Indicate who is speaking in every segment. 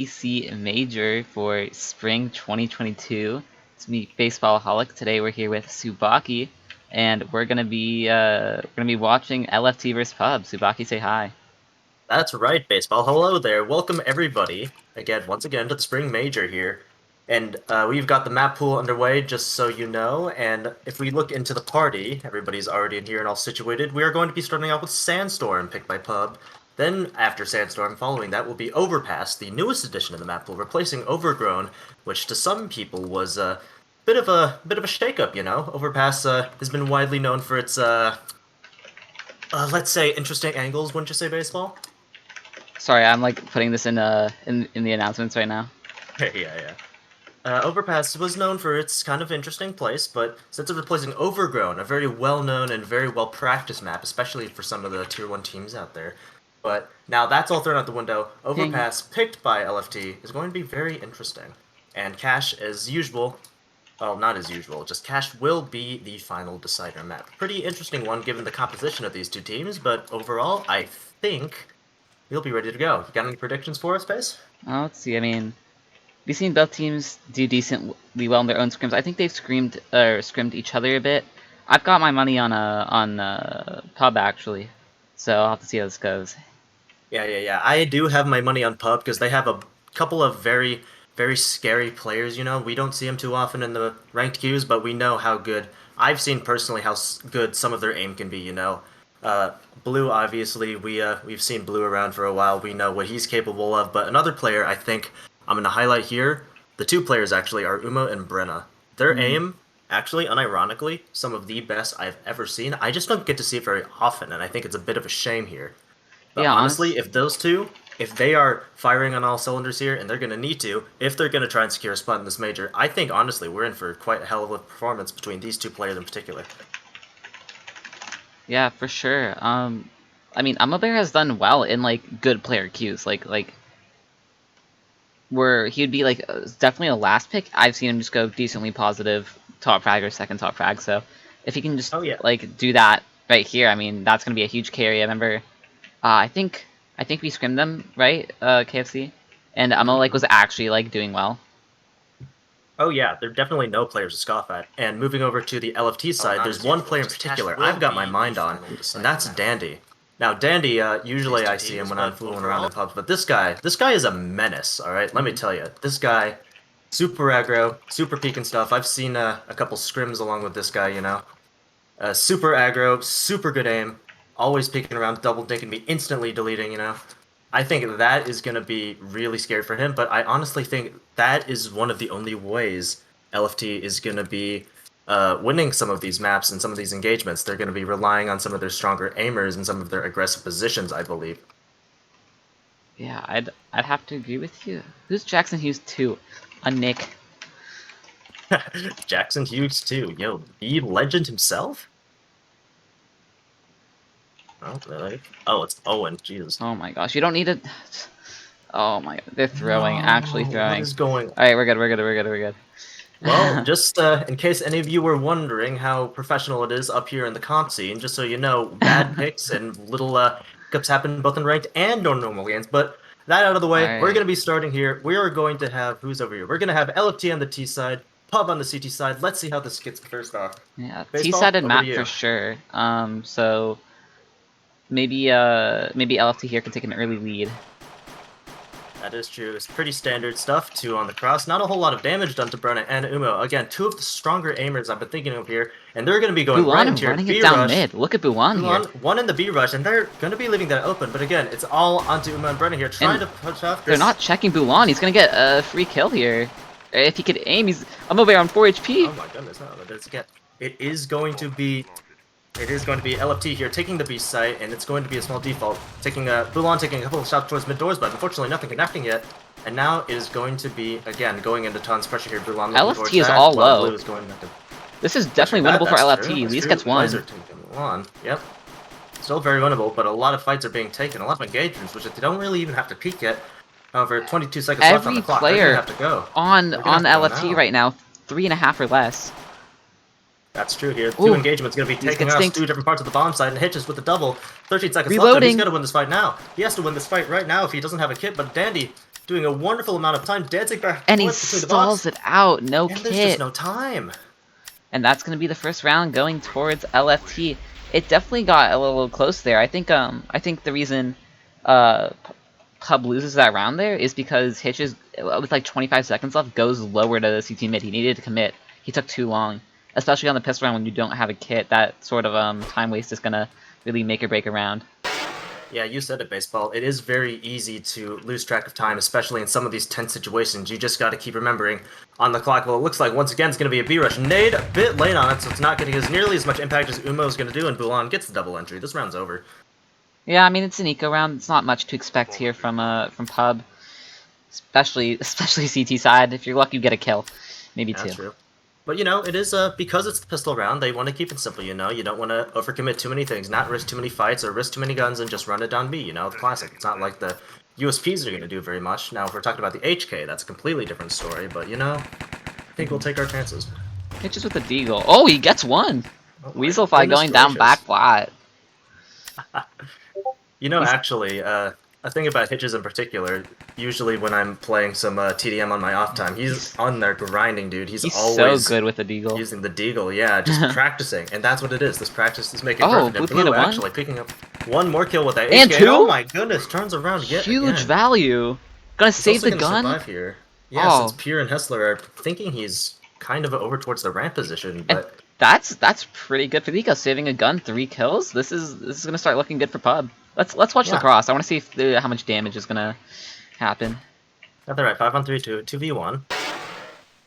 Speaker 1: CvC major for spring 2022. It's me, baseballaholic. Today we're here with Tsubaki, and we're gonna be watching LFT vs Pub. Tsubaki, say hi.
Speaker 2: That's right, baseball. Hello there. Welcome everybody once again to the Spring Major here. And we've got the map pool underway, just so you know. And if we look into the party, everybody's already in here and all situated. We are going to be starting out with Sandstorm, picked by Pub. Then, after Sandstorm, following that will be Overpass, the newest addition of the map pool, replacing Overgrown, which to some people was a bit of a shakeup. You know, Overpass has been widely known for its let's say interesting angles. Wouldn't you say, baseball?
Speaker 1: Sorry, I'm like putting this in the announcements right now.
Speaker 2: Yeah. Overpass was known for its kind of interesting place, but since it's replacing Overgrown, a very well-known and very well-practiced map, especially for some of the Tier 1 teams out there. But now that's all thrown out the window.
Speaker 1: Ping.
Speaker 2: Overpass, picked by LFT, is going to be very interesting. And Cash, as usual, well, not as usual, just Cash will be the final decider map. Pretty interesting one given the composition of these two teams, but overall, I think we'll be ready to go. You got any predictions for us, Pace?
Speaker 1: Let's see. I mean, we've seen both teams do decently well in their own scrims. I think they've scrimmed each other a bit. I've got my money on Pub actually, so I'll have to see how this goes.
Speaker 2: Yeah. I do have my money on Pub because they have a couple of very scary players. You know, we don't see them too often in the ranked queues, but we know how good. I've seen personally how good some of their aim can be. You know, Blue obviously we've seen Blue around for a while. We know what he's capable of. But another player I think I'm going to highlight here. The two players actually are Uma and Brenna. Their aim, actually, unironically, some of the best I've ever seen. I just don't get to see it very often, and I think it's a bit of a shame here. But
Speaker 1: Yeah,
Speaker 2: honestly,
Speaker 1: honest.
Speaker 2: if those two, if they are firing on all cylinders here, and they're going to need to, if they're going to try and secure a spot in this major, I think honestly we're in for quite a hell of a performance between these two players in particular.
Speaker 1: Yeah, for sure. I mean, Bear has done well in like good player queues, like where he'd be like definitely a last pick. I've seen him just go decently positive top frag or second top frag. So if he can just
Speaker 2: Oh yeah.
Speaker 1: like do that right here, I mean that's gonna be a huge carry. I remember, I think we scrimmed them right, KFC, and like was actually like doing well.
Speaker 2: Oh yeah, there are definitely no players to scoff at. And moving over to the LFT side, there's one player in particular I've got my mind on, and that's Dandy. Now, Dandy, usually I see him when I'm fooling around in pubs, but this guy is a menace, alright? Let me tell you. This guy, super aggro, super peak and stuff. I've seen a couple scrims along with this guy, you know. Super aggro, super good aim, always peeking around, double dinking me, instantly deleting, you know. I think that is going to be really scary for him, but I honestly think that is one of the only ways LFT is going to be winning some of these maps and some of these engagements. They're going to be relying on some of their stronger aimers and some of their aggressive positions, I believe.
Speaker 1: Yeah, I'd have to agree with you. Who's Jackson Hughes 2? A Nick.
Speaker 2: Jackson Hughes too. Yo, the legend himself? Oh, really? Oh, it's Owen. Jesus.
Speaker 1: Oh my gosh, you don't need to. Oh my god, they're throwing, actually
Speaker 2: No, what
Speaker 1: throwing.
Speaker 2: is going
Speaker 1: Alright, we're good.
Speaker 2: Well, just in case any of you were wondering how professional it is up here in the comp scene, just so you know, bad picks and little hiccups happen both in ranked and on normal games. But that out of the way, we're
Speaker 1: Alright.
Speaker 2: going to be starting here. We are going to have, who's over here? We're going to have LFT on the T side, Pub on the CT side. Let's see how this gets first off.
Speaker 1: Yeah,
Speaker 2: Baseball,
Speaker 1: T-sided
Speaker 2: over to
Speaker 1: map for
Speaker 2: you.
Speaker 1: sure. So maybe LFT here can take an early lead.
Speaker 2: That is true. It's pretty standard stuff. Two on the cross. Not a whole lot of damage done to Bruna and Umo. Again, two of the stronger aimers I've been thinking of here, and they're going to be going right
Speaker 1: Bulan
Speaker 2: into your
Speaker 1: running it
Speaker 2: B
Speaker 1: down
Speaker 2: rush.
Speaker 1: mid. Look at Bulan here.
Speaker 2: One in the B rush, and they're going to be leaving that open. But again, it's all onto Uma and Brenna here, trying
Speaker 1: And
Speaker 2: to push off
Speaker 1: they're
Speaker 2: this.
Speaker 1: not checking Bulan. He's gonna get a free kill here. If he could aim, he's Bear on 4 HP.
Speaker 2: Oh my goodness, no, that's again. It is going to be. It is going to be LFT here taking the B site, and it's going to be a small default. Taking Bulan taking a couple of shots towards mid doors, but unfortunately nothing connecting yet. And now it is going to be again going into tons pressure here. Bulan looking towards
Speaker 1: LFT is
Speaker 2: that,
Speaker 1: all
Speaker 2: while
Speaker 1: low.
Speaker 2: Blue is going back to
Speaker 1: This is definitely winnable for LFT. At least gets one.
Speaker 2: Laser taking one. Yep. Still very winnable, but a lot of fights are being taken, a lot of engagements, which they don't really even have to peek yet. However, 22 seconds left on
Speaker 1: Every
Speaker 2: the clock. They're
Speaker 1: player
Speaker 2: gonna have to go.
Speaker 1: on
Speaker 2: They're gonna have to go
Speaker 1: LFT
Speaker 2: now.
Speaker 1: right now, 3.5 or less.
Speaker 2: That's true here.
Speaker 1: Ooh,
Speaker 2: Two engagements going to be
Speaker 1: these
Speaker 2: taking
Speaker 1: get
Speaker 2: us
Speaker 1: stinked.
Speaker 2: two different parts of the bomb side and hitches with the double. 13 seconds left. Though. He's
Speaker 1: Reloading.
Speaker 2: got to win this fight now. He has to win this fight right now if he doesn't have a kit. But Dandy doing a wonderful amount of time, dancing back
Speaker 1: And
Speaker 2: and
Speaker 1: he
Speaker 2: forth between the box.
Speaker 1: stalls it out, no
Speaker 2: And there's just
Speaker 1: kit.
Speaker 2: no time.
Speaker 1: And that's going to be the first round going towards LFT. It definitely got a little close there. I think the reason Pub loses that round there is because Hitches, with like 25 seconds left, goes lower to the CT mid. He needed to commit. He took too long, especially on the pistol round when you don't have a kit. That sort of time waste is gonna really make or break a round.
Speaker 2: Yeah, you said it, Baseball. It is very easy to lose track of time, especially in some of these tense situations. You just got to keep remembering on the clock. Well, it looks like once again it's going to be a B rush. Nade a bit late on it, so it's not getting as nearly as much impact as Umo is going to do, and Bulan gets the double entry. This round's over.
Speaker 1: Yeah, I mean it's an eco round. It's not much to expect here from Pub, especially CT side. If you're lucky, you get a kill, maybe
Speaker 2: That's
Speaker 1: two.
Speaker 2: true. But it is because it's the pistol round. They want to keep it simple. You don't want to overcommit too many things, not risk too many fights or risk too many guns, and just run it down B. The classic. It's not like the USPs are going to do very much. Now, if we're talking about the HK, that's a completely different story. But I think we'll take our chances.
Speaker 1: Hitches with the deagle. Oh, he gets one.
Speaker 2: Oh my
Speaker 1: Weaselfly
Speaker 2: goodness
Speaker 1: going down
Speaker 2: gracious.
Speaker 1: back flat.
Speaker 2: Actually, a thing about Hitches in particular, usually when I'm playing some TDM on my off time, he's on there grinding, dude. He's
Speaker 1: so
Speaker 2: always
Speaker 1: good with the deagle.
Speaker 2: using the deagle, yeah, just practicing. And that's what it is. This practice is making
Speaker 1: Oh,
Speaker 2: perfect. And
Speaker 1: Blue Panda won?
Speaker 2: actually picking up one more kill with that
Speaker 1: And
Speaker 2: HK.
Speaker 1: two?
Speaker 2: Oh my goodness, turns around yet
Speaker 1: Huge
Speaker 2: again.
Speaker 1: value. Gonna
Speaker 2: He's
Speaker 1: save
Speaker 2: also
Speaker 1: the
Speaker 2: gonna
Speaker 1: gun?
Speaker 2: survive here. Yeah,
Speaker 1: Oh.
Speaker 2: since Pierre and Hessler are thinking he's kind of over towards the ramp position, but...
Speaker 1: That's pretty good for Nico, saving a gun, 3 kills. This is gonna start looking good for Pub. Let's watch the cross. I want to see if how much damage is gonna happen.
Speaker 2: Got that right. 5-on-3, 2v1.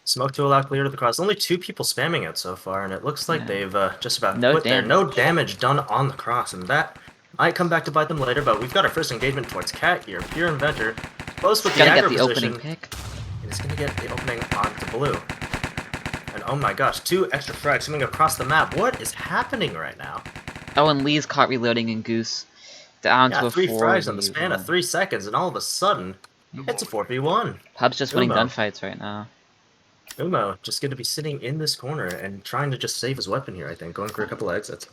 Speaker 2: Smoke to allow clear to the cross. Only 2 people spamming it so far, and it looks like they've just about quit there. No damage done on the cross, and that might come back to bite them later. But we've got our first engagement towards Cat here. Pure Inventor, close with the aggro position.
Speaker 1: Opening pick.
Speaker 2: And it's gonna get the opening onto Blue. And oh my gosh, 2 extra frags coming across the map. What is happening right now?
Speaker 1: Oh, and Lee's caught reloading and Goose down to a
Speaker 2: 3
Speaker 1: 4v1.
Speaker 2: frags on the span of 3 seconds, and all of a sudden, it's a 4v1.
Speaker 1: Pub's just winning gunfights right now.
Speaker 2: Umo just going to be sitting in this corner and trying to just save his weapon here, I think, going for a couple exits.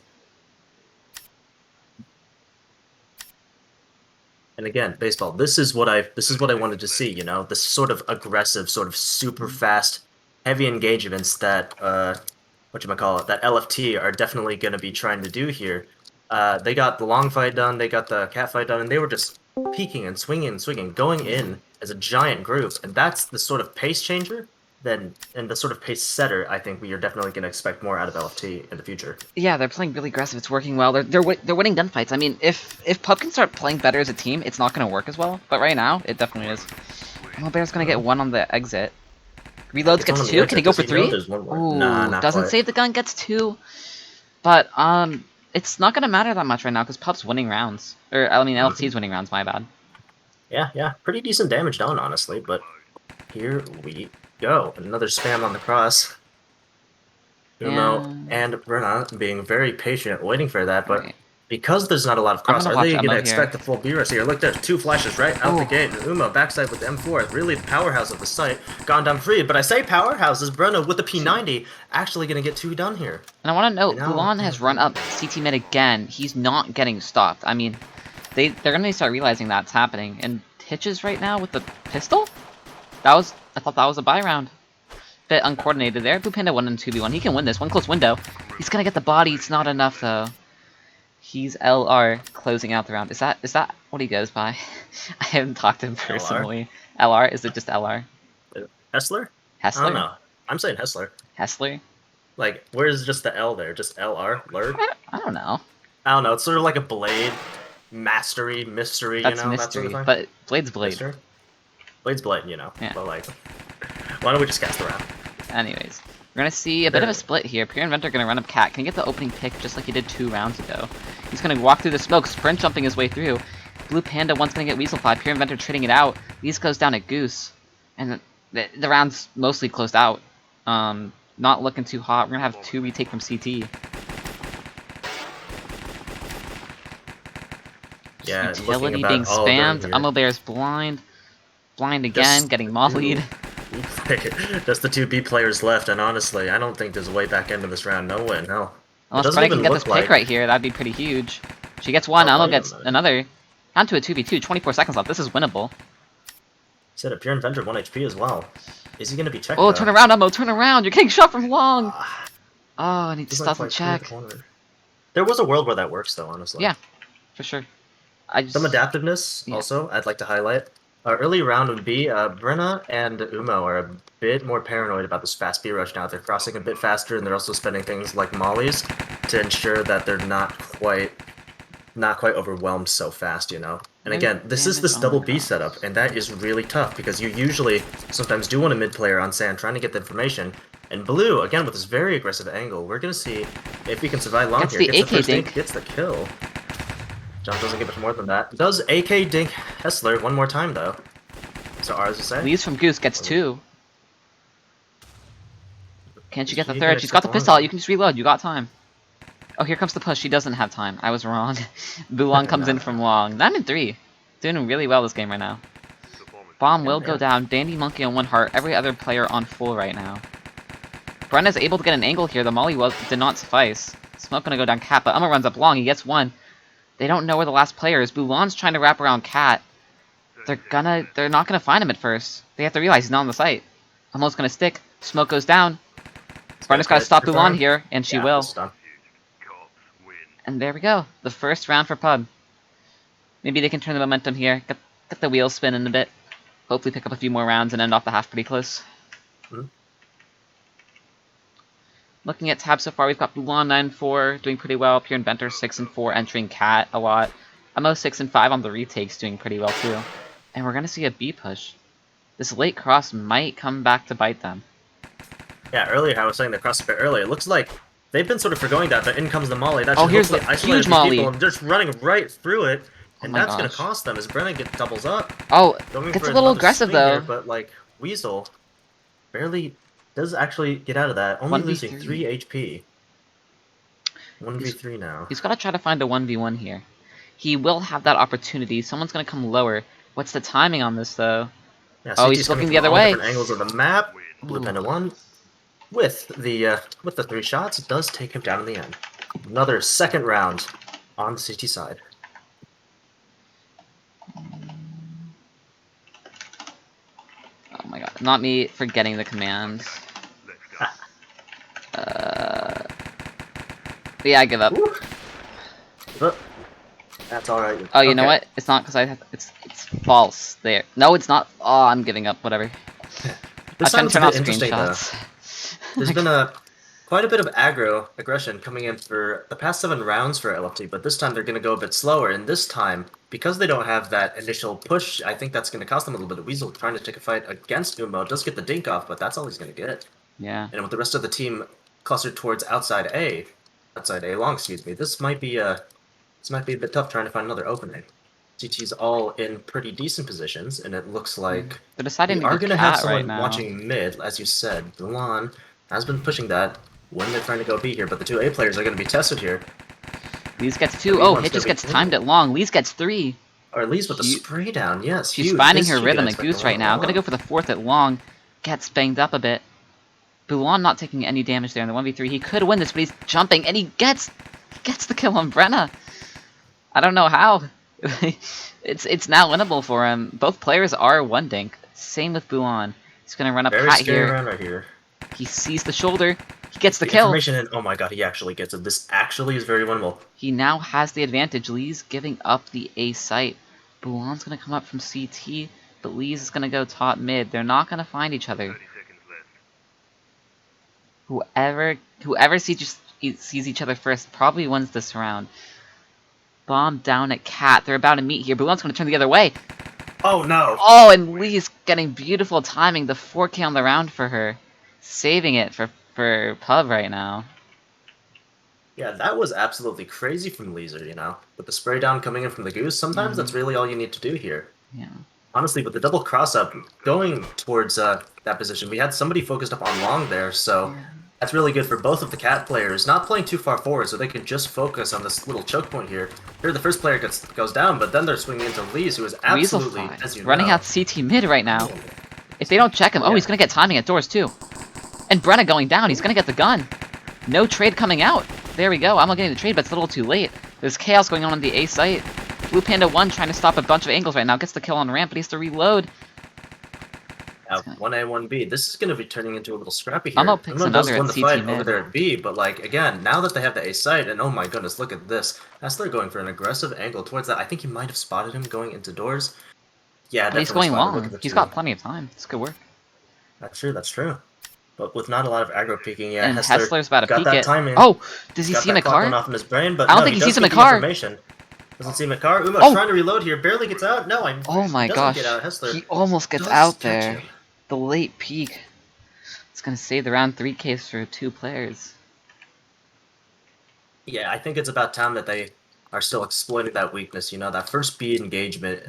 Speaker 2: And again, Baseball, this is what I wanted to see, this sort of aggressive, sort of super fast, heavy engagements that that LFT are definitely going to be trying to do here. They got the long fight done, they got the cat fight done, and they were just peeking and swinging, going in as a giant group, and that's the sort of pace changer. And the sort of pace setter, I think we are definitely going to expect more out of LFT in the future.
Speaker 1: Yeah, they're playing really aggressive. It's working well. They're winning gunfights. I mean, if Pub can start playing better as a team, it's not going to work as well. But right now, it definitely is. Oh, Bear's going to get 1 on the exit. Reloads gets 2. Can he go for 3? Ooh, doesn't save the gun, gets 2. But it's not going to matter that much right now because Pub's winning rounds. Or I mean, LFT's winning rounds. My bad.
Speaker 2: Yeah, pretty decent damage done, honestly. But here we go. Another spam on the cross. Umo and Brenna being very patient, waiting for that, but because there's not a lot of cross, are they going to expect the full B-rush here? Look, there's 2 flashes right out the gate. Umo backside with the M4, really the powerhouse of the site, gone down free. But I say powerhouse is Brenna with the P90 actually going to get 2 done here.
Speaker 1: And I want to note, Bulan has run up CT mid again. He's not getting stopped. I mean, they're going to start realizing that's happening. And Hitches right now with the pistol? I thought that was a buy round. Bit uncoordinated there. Blue Panda 1 and 2v1. He can win this. 1 close window. He's gonna get the body. It's not enough though. He's LR closing out the round. Is that what he goes by? I haven't talked to him personally. LR? Is it just LR?
Speaker 2: Hessler?
Speaker 1: Hessler?
Speaker 2: I don't know. I'm saying Hessler.
Speaker 1: Hessler?
Speaker 2: Like, where's just the L there? Just LR? Lur?
Speaker 1: I don't know.
Speaker 2: I don't know. It's sort of like a Blade. Mastery, mystery,
Speaker 1: That's
Speaker 2: mystery,
Speaker 1: that sort of thing. But Blade's Blade.
Speaker 2: Mystery? Blade's Blade,
Speaker 1: Yeah.
Speaker 2: But like, why don't we just cast around?
Speaker 1: Anyways, we're gonna see a bit of a split here. Pure Inventor gonna run up Cat. Can he get the opening pick just like he did 2 rounds ago? He's gonna walk through the smoke, sprint jumping his way through. Blue Panda one's gonna get Weaselfly. Pure Inventor trading it out. These goes down at Goose, and the round's mostly closed out. Not looking too hot. We're gonna have 2 retake from CT.
Speaker 2: Yeah,
Speaker 1: utility being spammed. Ummo Bear's blind. Blind again, getting mollied.
Speaker 2: Just the 2 B players left, and honestly, I don't think there's a way back into this round. No way, no.
Speaker 1: Unless Brenna can get this pick right here, that'd be pretty huge. She gets 1, Ummo gets another. Down to a 2v2, 24 seconds left. This is winnable.
Speaker 2: Said a pure inventor 1 HP as well. Is he gonna be checked
Speaker 1: Oh,
Speaker 2: though?
Speaker 1: turn around, Ummo, turn around! You're getting shot from long!
Speaker 2: Ah,
Speaker 1: Oh, and he just
Speaker 2: doesn't
Speaker 1: doesn't
Speaker 2: quite clear the
Speaker 1: check.
Speaker 2: corner. There was a world where that works though, honestly.
Speaker 1: Yeah, for sure. I
Speaker 2: Some
Speaker 1: just...
Speaker 2: adaptiveness
Speaker 1: Yeah.
Speaker 2: also I'd like to highlight. Early round would be Brenna and Umo are a bit more paranoid about this fast B rush now. They're crossing a bit faster, and they're also spending things like mollies to ensure that they're not quite overwhelmed so fast, you know. And
Speaker 1: No
Speaker 2: again, this is
Speaker 1: damage
Speaker 2: this
Speaker 1: on the
Speaker 2: double B
Speaker 1: cross.
Speaker 2: setup, and that is really tough because you usually sometimes do want a mid player on sand trying to get the information. And Blue, again with this very aggressive angle, we're gonna see if he can survive long
Speaker 1: Gets
Speaker 2: here.
Speaker 1: the
Speaker 2: Gets the
Speaker 1: AK
Speaker 2: first
Speaker 1: dink.
Speaker 2: dink, gets the kill. John doesn't give it more than that. Does AK dink Hessler one more time though? So ours to say.
Speaker 1: Leaves from Goose gets 2. Can't you
Speaker 2: Is
Speaker 1: get the
Speaker 2: she gonna
Speaker 1: third? She's got
Speaker 2: accept
Speaker 1: the
Speaker 2: the long
Speaker 1: pistol out.
Speaker 2: gun?
Speaker 1: You can just reload. You got time. Oh, here comes the push. She doesn't have time. I was wrong. Bulon comes
Speaker 2: No,
Speaker 1: in
Speaker 2: no.
Speaker 1: from long. 9-3. Doing really well this game right now. Bomb will go
Speaker 2: Yeah.
Speaker 1: down. Dandy Monkey on 1 heart. Every other player on full right now. Brenna's able to get an angle here. The molly did not suffice. Smoke gonna go down Cat, but Umma runs up long. He gets 1. They don't know where the last player is. Bulon's trying to wrap around Cat. They're not gonna find him at first. They have to realize he's not on the site. Ummo's gonna stick. Smoke goes down. Brenna's gotta stop Bulon here, and she will. And there we go. The first round for Pub. Maybe they can turn the momentum here. Get the wheels spinning a bit. Hopefully pick up a few more rounds and end off the half pretty close.
Speaker 2: Hmm?
Speaker 1: Looking at tabs so far, we've got Bulon 9-4 doing pretty well. Pure Inventor 6-4 entering Cat a lot. Amo 6-5 on the retakes doing pretty well too. And we're gonna see a B push. This late cross might come back to bite them.
Speaker 2: Yeah, earlier I was saying they crossed a bit early. It looks like they've been sort of forgoing that, but in comes the molly. That
Speaker 1: Oh,
Speaker 2: should
Speaker 1: here's the
Speaker 2: hopefully isolate
Speaker 1: huge
Speaker 2: a few
Speaker 1: molly.
Speaker 2: people, and just running right through it.
Speaker 1: Oh
Speaker 2: And
Speaker 1: my
Speaker 2: that's gonna
Speaker 1: gosh.
Speaker 2: cost them as Brennan doubles up.
Speaker 1: Oh,
Speaker 2: Going
Speaker 1: gets
Speaker 2: for
Speaker 1: a little
Speaker 2: another
Speaker 1: aggressive
Speaker 2: swing here,
Speaker 1: though.
Speaker 2: but like Weasel barely does actually get out of that, only losing
Speaker 1: 1v3.
Speaker 2: 3 HP. 1v3 now.
Speaker 1: He's gotta try to find a 1v1 here. He will have that opportunity. Someone's gonna come lower. What's the timing on this though?
Speaker 2: Yeah,
Speaker 1: Oh,
Speaker 2: CT's
Speaker 1: he's
Speaker 2: coming
Speaker 1: looking
Speaker 2: from
Speaker 1: the other
Speaker 2: all
Speaker 1: way.
Speaker 2: different angles of the map. Blue
Speaker 1: Ooh.
Speaker 2: Panda 1 with the 3 shots does take him down in the end. Another second round on the CT side.
Speaker 1: Oh my god. Not me forgetting the command. Yeah, I give up.
Speaker 2: But that's alright.
Speaker 1: Oh, you know what? It's not because it's false there. No, it's not. Oh, I'm giving up. Whatever.
Speaker 2: This
Speaker 1: I'm
Speaker 2: time
Speaker 1: trying
Speaker 2: it's
Speaker 1: to
Speaker 2: a
Speaker 1: turn
Speaker 2: bit
Speaker 1: off
Speaker 2: interesting though.
Speaker 1: screenshots.
Speaker 2: There's been quite a bit of aggression coming in for the past 7 rounds for LFT, but this time they're going to go a bit slower, and this time, because they don't have that initial push, I think that's going to cost them a little bit. Of Weasel trying to take a fight against Umo does get the dink off, but that's all he's going to get.
Speaker 1: Yeah.
Speaker 2: And with the rest of the team clustered towards outside A long, excuse me, this might be a bit tough trying to find another opening. GT's all in pretty decent positions, and it looks like
Speaker 1: They're deciding
Speaker 2: we
Speaker 1: to
Speaker 2: are
Speaker 1: go
Speaker 2: going to have
Speaker 1: Cat right
Speaker 2: someone
Speaker 1: now.
Speaker 2: watching mid, as you said. Dulan has been pushing that when they're trying to go B here, but the 2 A players are going to be tested here.
Speaker 1: Lees gets 2. Oh, Hitch just gets timed at long. Lees gets 3.
Speaker 2: Or at least with the spray down, yes.
Speaker 1: She's
Speaker 2: huge.
Speaker 1: finding
Speaker 2: This
Speaker 1: her
Speaker 2: she
Speaker 1: rhythm
Speaker 2: can
Speaker 1: at
Speaker 2: expect
Speaker 1: Goose
Speaker 2: a
Speaker 1: right
Speaker 2: lot.
Speaker 1: now. I'm gonna go for the 4th at long. Gets banged up a bit. Bulan not taking any damage there in the 1v3. He could win this, but he's jumping, and he gets the kill on Brenna. I don't know how. it's now winnable for him. Both players are 1 dink. Same with Bulan. He's gonna run up
Speaker 2: Very
Speaker 1: Cat
Speaker 2: scary
Speaker 1: here.
Speaker 2: round right here.
Speaker 1: He sees the shoulder. He gets the kill.
Speaker 2: Information in. Oh my god, he actually gets it. This actually is very winnable.
Speaker 1: He now has the advantage. Lee's giving up the A site. Bulan's gonna come up from CT, but Lee's is gonna go top mid. They're not gonna find each other. Whoever sees each other first probably wins this round. Bomb down at Cat. They're about to meet here. Bulan's gonna turn the other way.
Speaker 2: Oh no!
Speaker 1: Oh, and Lee's getting beautiful timing. The 4K on the round for her. Saving it for Pub right now.
Speaker 2: Yeah, that was absolutely crazy from Leeser, you know? With the spray down coming in from the Goose, sometimes that's really all you need to do here.
Speaker 1: Yeah.
Speaker 2: Honestly, with the double cross-up going towards that position, we had somebody focused up on long there, so that's really good for both of the Cat players, not playing too far forward, so they can just focus on this little choke point here. Here, the first player goes down, but then they're swinging into Lee's, who is absolutely, as you
Speaker 1: running
Speaker 2: know,
Speaker 1: out CT mid right now. If they don't check him, oh, he's gonna get timing at doors too. And Brenna going down, he's gonna get the gun. No trade coming out. There we go. I'm not getting the trade, but it's a little too late. There's chaos going on the A site. Blue Panda 1 trying to stop a bunch of angles right now. Gets the kill on ramp, but he has to reload.
Speaker 2: Now, 1A, 1B. This is going to be turning into a little scrappy here.
Speaker 1: Umo picks
Speaker 2: Umo does
Speaker 1: another
Speaker 2: win
Speaker 1: at
Speaker 2: the
Speaker 1: CT
Speaker 2: fight
Speaker 1: mid.
Speaker 2: over there at B, but like again, now that they have the A site, and oh my goodness, look at this. Hessler going for an aggressive angle towards that. I think he might have spotted him going into doors. Yeah,
Speaker 1: But he's
Speaker 2: definitely
Speaker 1: going
Speaker 2: spotted. Look at
Speaker 1: long.
Speaker 2: the
Speaker 1: He's
Speaker 2: two.
Speaker 1: got plenty of time. This could work.
Speaker 2: That's true, that's true. But with not a lot of aggro peeking, yeah,
Speaker 1: And
Speaker 2: Hessler
Speaker 1: Hessler's about to
Speaker 2: got
Speaker 1: peek
Speaker 2: that
Speaker 1: it.
Speaker 2: timing.
Speaker 1: Oh, does he
Speaker 2: Got
Speaker 1: see
Speaker 2: that clock going
Speaker 1: Makar?
Speaker 2: off in his brain, but
Speaker 1: I don't
Speaker 2: no,
Speaker 1: think
Speaker 2: he
Speaker 1: he
Speaker 2: does
Speaker 1: sees
Speaker 2: get the
Speaker 1: Makar.
Speaker 2: information. Doesn't see Makar. Umo
Speaker 1: Oh!
Speaker 2: trying to reload here, barely gets out. No,
Speaker 1: Oh
Speaker 2: he
Speaker 1: my
Speaker 2: doesn't get
Speaker 1: gosh.
Speaker 2: out. Hessler
Speaker 1: He almost gets
Speaker 2: does
Speaker 1: out
Speaker 2: catch
Speaker 1: there.
Speaker 2: him.
Speaker 1: The late peek. It's gonna save the round 3 case for 2 players.
Speaker 2: Yeah, I think it's about time that they are still exploiting that weakness, you know, that first B engagement.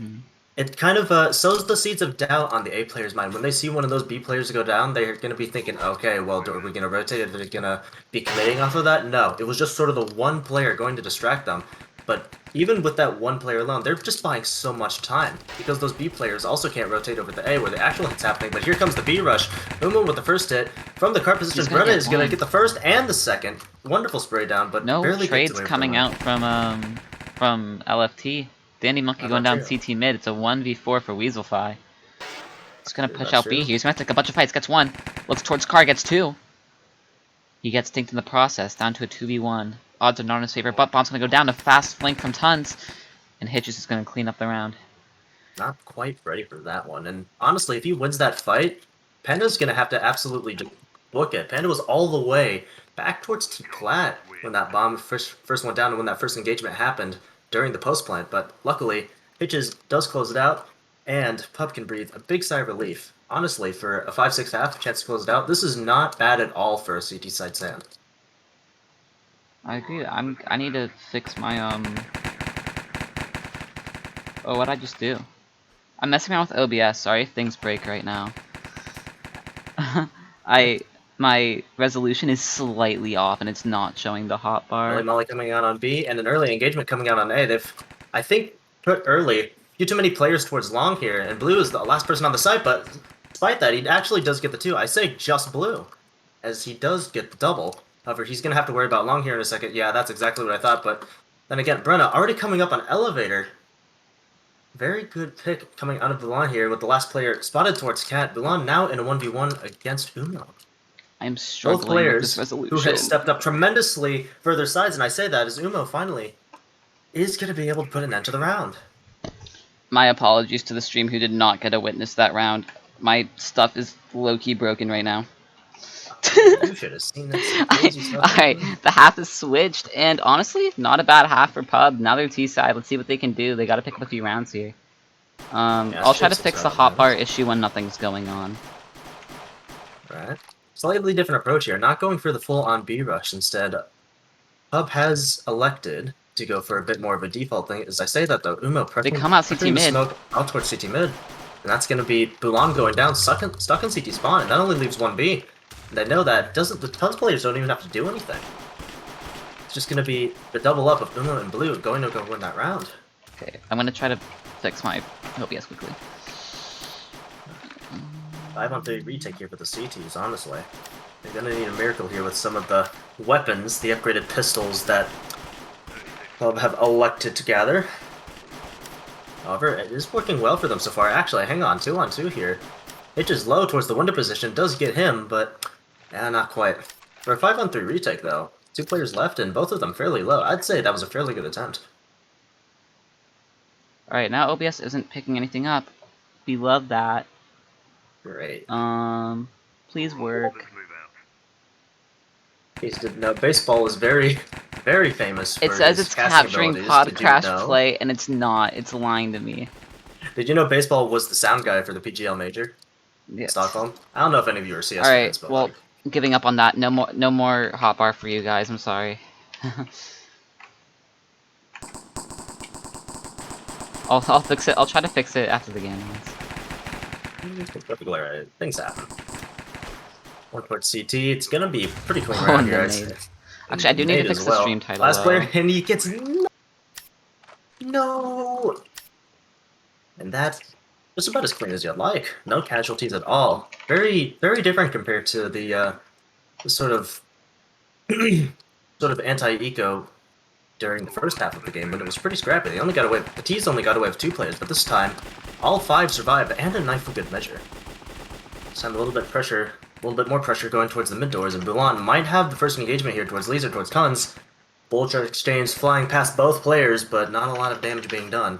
Speaker 2: It kind of sows the seeds of doubt on the A player's mind. When they see one of those B players go down, they're going to be thinking, okay, well, are we going to rotate? Are they going to be committing off of that? No, it was just sort of the one player going to distract them. But even with that one player alone, they're just buying so much time because those B players also can't rotate over the A where the actual hit's happening. But here comes the B rush. Umo with the first hit from the cart position. Brenna is going to get the first and the second. Wonderful spray down, but
Speaker 1: no
Speaker 2: barely gets
Speaker 1: trades
Speaker 2: away
Speaker 1: coming out from LFT. Dandy Monkey going down CT mid. It's a 1v4 for Weaselfi. He's gonna push out B here. He's gonna take a bunch of fights. Gets 1. Looks towards car. Gets 2. He gets dinked in the process. Down to a 2v1. Odds are not in his favor. Butt Bomb's gonna go down. A fast flank from Tons. And Hitches is gonna clean up the round.
Speaker 2: Not quite ready for that one. And honestly, if he wins that fight, Panda's going to have to absolutely book it. Panda was all the way back towards T-Plat when that bomb first went down and when that first engagement happened during the post-plant. But luckily, Hitches does close it out, and Pub can breathe a big sigh of relief. Honestly, for a 5-6 half chance to close it out, this is not bad at all for a CT side Sam.
Speaker 1: I agree. I need to fix my Oh, what'd I just do? I'm messing around with OBS. Sorry if things break right now. My resolution is slightly off and it's not showing the hotbar.
Speaker 2: Early Molly coming out on B and an early engagement coming out on A. They've, I think, put early few too many players towards long here, and Blue is the last person on the site, but despite that, he actually does get the 2. I say just Blue, as he does get the double. However, he's going to have to worry about long here in a second. Yeah, that's exactly what I thought, but then again, Brenna already coming up on Elevator. Very good pick coming out of Bulan here with the last player spotted towards Cat. Bulan now in a 1v1 against Uno.
Speaker 1: I'm struggling with this resolution.
Speaker 2: Who have stepped up tremendously for their sides, and I say that as Umo finally is going to be able to put an end to the round.
Speaker 1: My apologies to the stream who did not get to witness that round. My stuff is low-key broken right now.
Speaker 2: You should have seen this crazy stuff.
Speaker 1: Alright, the half is switched, and honestly, not a bad half for Pub. Now they're T-side. Let's see what they can do. They gotta pick up a few rounds here. I'll try to fix the hotbar issue when nothing's going on.
Speaker 2: Right. Slightly different approach here. Not going for the full-on B rush. Instead, Pub has elected to go for a bit more of a default thing. As I say that, though, Umo
Speaker 1: they come out CT mid.
Speaker 2: Smoke out towards CT mid. And that's going to be Bulan going down, stuck in CT spawn. And that only leaves 1B. And I know that the Tons players don't even have to do anything. It's just going to be the double up of Umo and Blue going to go win that round.
Speaker 1: Okay, I'm going to try to fix my OBS quickly.
Speaker 2: 5-on-3 retake here for the CTs, honestly. They're going to need a miracle here with some of the weapons, the upgraded pistols that Club have elected to gather. However, it is working well for them so far. Actually, hang on, 2-on-2 here. Hitch is low towards the window position, does get him, but not quite. For a 5-on-3 retake, though, 2 players left and both of them fairly low. I'd say that was a fairly good attempt.
Speaker 1: Alright, now OBS isn't picking anything up. We love that.
Speaker 2: Great.
Speaker 1: Please work.
Speaker 2: No, baseball is very, very famous for
Speaker 1: it says
Speaker 2: his
Speaker 1: it's
Speaker 2: casting
Speaker 1: capturing
Speaker 2: abilities.
Speaker 1: pod crash
Speaker 2: know?
Speaker 1: play, and it's not. It's lying to me.
Speaker 2: Did you know baseball was the sound guy for the PGL Major?
Speaker 1: Yes.
Speaker 2: Stockholm? I don't know if any of you are CS
Speaker 1: Alright,
Speaker 2: fans, but
Speaker 1: well, giving up on that. No more hotbar for you guys. I'm sorry. I'll fix it. I'll try to fix it after the game.
Speaker 2: perfectly alright. Things happen. One port CT. It's gonna be pretty clean round here.
Speaker 1: Actually, I do need to fix the stream title.
Speaker 2: Last player, and he gets no. And that's just about as clean as you'd like. No casualties at all. Very, very different compared to the sort of anti-eco during the first half of the game when it was pretty scrappy. They only got away. The T's only got away with 2 players, but this time, all 5 survived and a knife for good measure. This time a little bit more pressure going towards the mid doors, and Bulan might have the first engagement here towards Laser, towards Tons. Bullet exchange flying past both players, but not a lot of damage being done.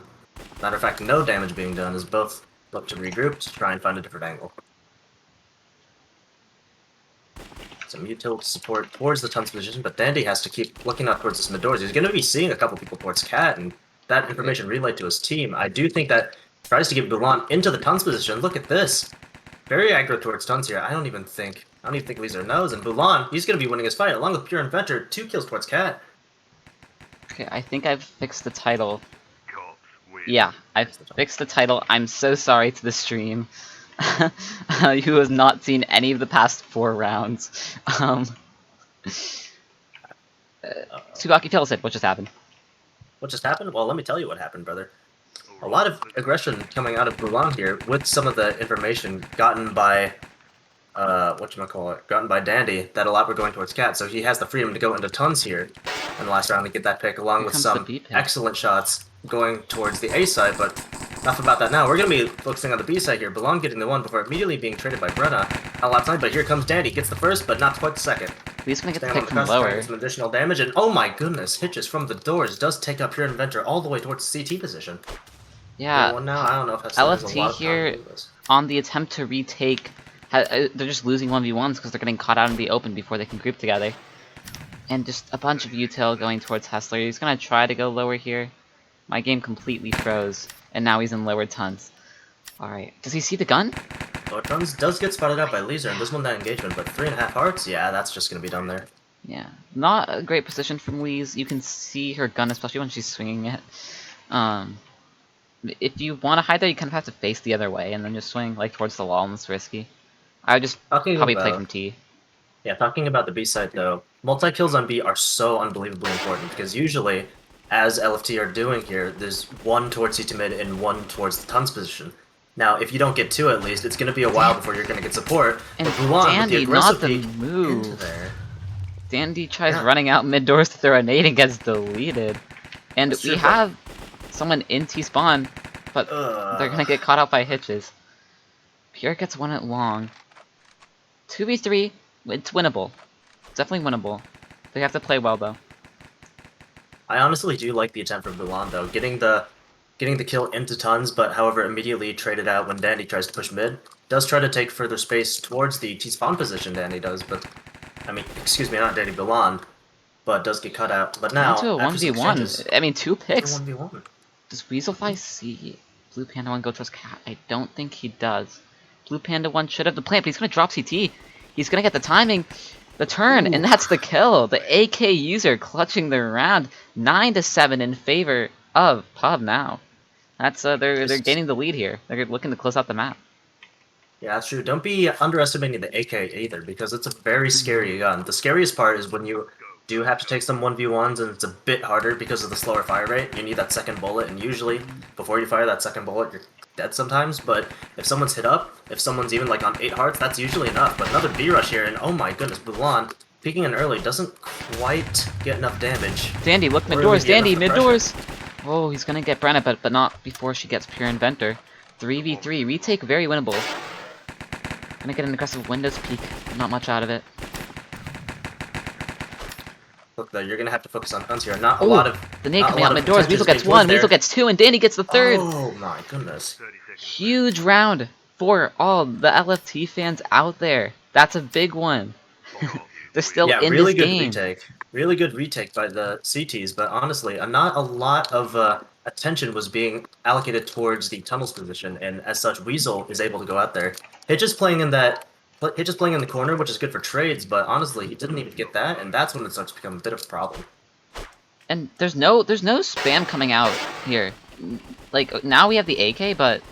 Speaker 2: Matter of fact, no damage being done as both look to regroup to try and find a different angle. Some utility support towards the Tons position, but Dandy has to keep looking out towards this mid doors. He's going to be seeing a couple people towards Cat, and that information relayed to his team. I do think that tries to get Bulan into the Tons position. Look at this. Very aggro towards Tons here. I don't even think Laser knows. And Bulan, he's going to be winning his fight along with Pure Inventor. 2 kills towards Cat.
Speaker 1: Okay, I think I've fixed the title. Yeah, I've fixed the title. I'm so sorry to the stream. Who has not seen any of the past 4 rounds. Tsugaki, tell us what just happened.
Speaker 2: What just happened? Well, let me tell you what happened, brother. A lot of aggression coming out of Bulan here with some of the information gotten by, gotten by Dandy, that a lot were going towards Cat, so he has the freedom to go into Tons here in the last round to get that pick, along with some excellent shots going towards the A side, but enough about that now. We're going to be focusing on the B side here. Bulan getting the 1 before immediately being traded by Brenna out outside, but here comes Dandy. Gets the first, but not quite the second.
Speaker 1: He's going to get the pick from lower.
Speaker 2: Some additional damage, and oh my goodness, Hitches from the doors does take up Pure Inventor all the way towards the CT position.
Speaker 1: Yeah,
Speaker 2: now, I don't know if that's
Speaker 1: LFT here on the attempt to retake, they're just losing 1v1s because they're getting caught out in the open before they can group together. And just a bunch of util going towards Hessler. He's going to try to go lower here. My game completely froze, and now he's in lower Tons. Alright, does he see the gun?
Speaker 2: Lower Tons does get spotted out by Laser and does win that engagement, but 3.5 hearts? Yeah, that's just going to be done there.
Speaker 1: Yeah, not a great position from Lee's. You can see her gun, especially when she's swinging it. If you want to hide there, you kind of have to face the other way and then just swing like towards the wall, and it's risky. I would just probably play from T.
Speaker 2: Yeah, talking about the B side though, multi-kills on B are so unbelievably important because usually, as LFT are doing here, there's 1 towards CT mid and 1 towards the Tons position. Now, if you don't get 2 at least, it's going to be a while before you're going to get support.
Speaker 1: And
Speaker 2: but Bulan,
Speaker 1: Dandy, not the move. Dandy tries running out mid doors to throw a nade and gets deleted. And we have someone in T-spawn, but they're going to get caught out by Hitches. Pure gets 1 at long. 2v3, it's winnable. It's definitely winnable. They have to play well, though.
Speaker 2: I honestly do like the attempt from Bulan, though. Getting the kill into Tons, but however immediately traded out when Dandy tries to push mid. Does try to take further space towards the T-spawn position, Dandy does, but... I mean, excuse me, not Dandy, Bulan. But does get cut out. But now,
Speaker 1: into a 1v1. I mean, 2 picks.
Speaker 2: 1v1.
Speaker 1: Does Weaselfly see Blue Panda 1 go towards Cat? I don't think he does. Blue Panda 1 should have the plant, but he's going to drop CT. He's going to get the timing, the turn, and that's the kill. The AK user clutching the round. 9-7 in favor of Pub now. That's they're gaining the lead here. They're looking to close out the map.
Speaker 2: Yeah, that's true. Don't be underestimating the AK either, because it's a very scary gun. The scariest part is when you do have to take some 1v1s, and it's a bit harder because of the slower fire rate. You need that second bullet, and usually, before you fire that second bullet, you're dead sometimes. But if someone's hit up, if someone's even like on 8 hearts, that's usually enough. But another B-rush here, and oh my goodness, Bulan, peeking in early, doesn't quite get enough damage.
Speaker 1: Dandy, look mid-doors, Dandy, mid-doors! Oh, he's gonna get Brenna, but not before she gets Pure Inventor. 3v3, retake very winnable. Gonna get an aggressive Windows peek, not much out of it.
Speaker 2: Look though, you're gonna have to focus on Tons here. Not a lot of
Speaker 1: the nade coming out mid-doors. Weasel gets 1, Weasel gets 2, and Dandy gets the 3rd.
Speaker 2: Oh my goodness.
Speaker 1: Huge round for all the LFT fans out there. That's a big one. They're still in
Speaker 2: really
Speaker 1: this
Speaker 2: good
Speaker 1: game.
Speaker 2: Retake. Really good retake by the CTs, but honestly, not a lot of attention was being allocated towards the tunnels position, and as such, Weasel is able to go out there. Hitch is playing in the corner, which is good for trades, but honestly, he didn't even get that, and that's when it starts to become a bit of a problem.
Speaker 1: And there's no spam coming out here. Like, now we have the AK, but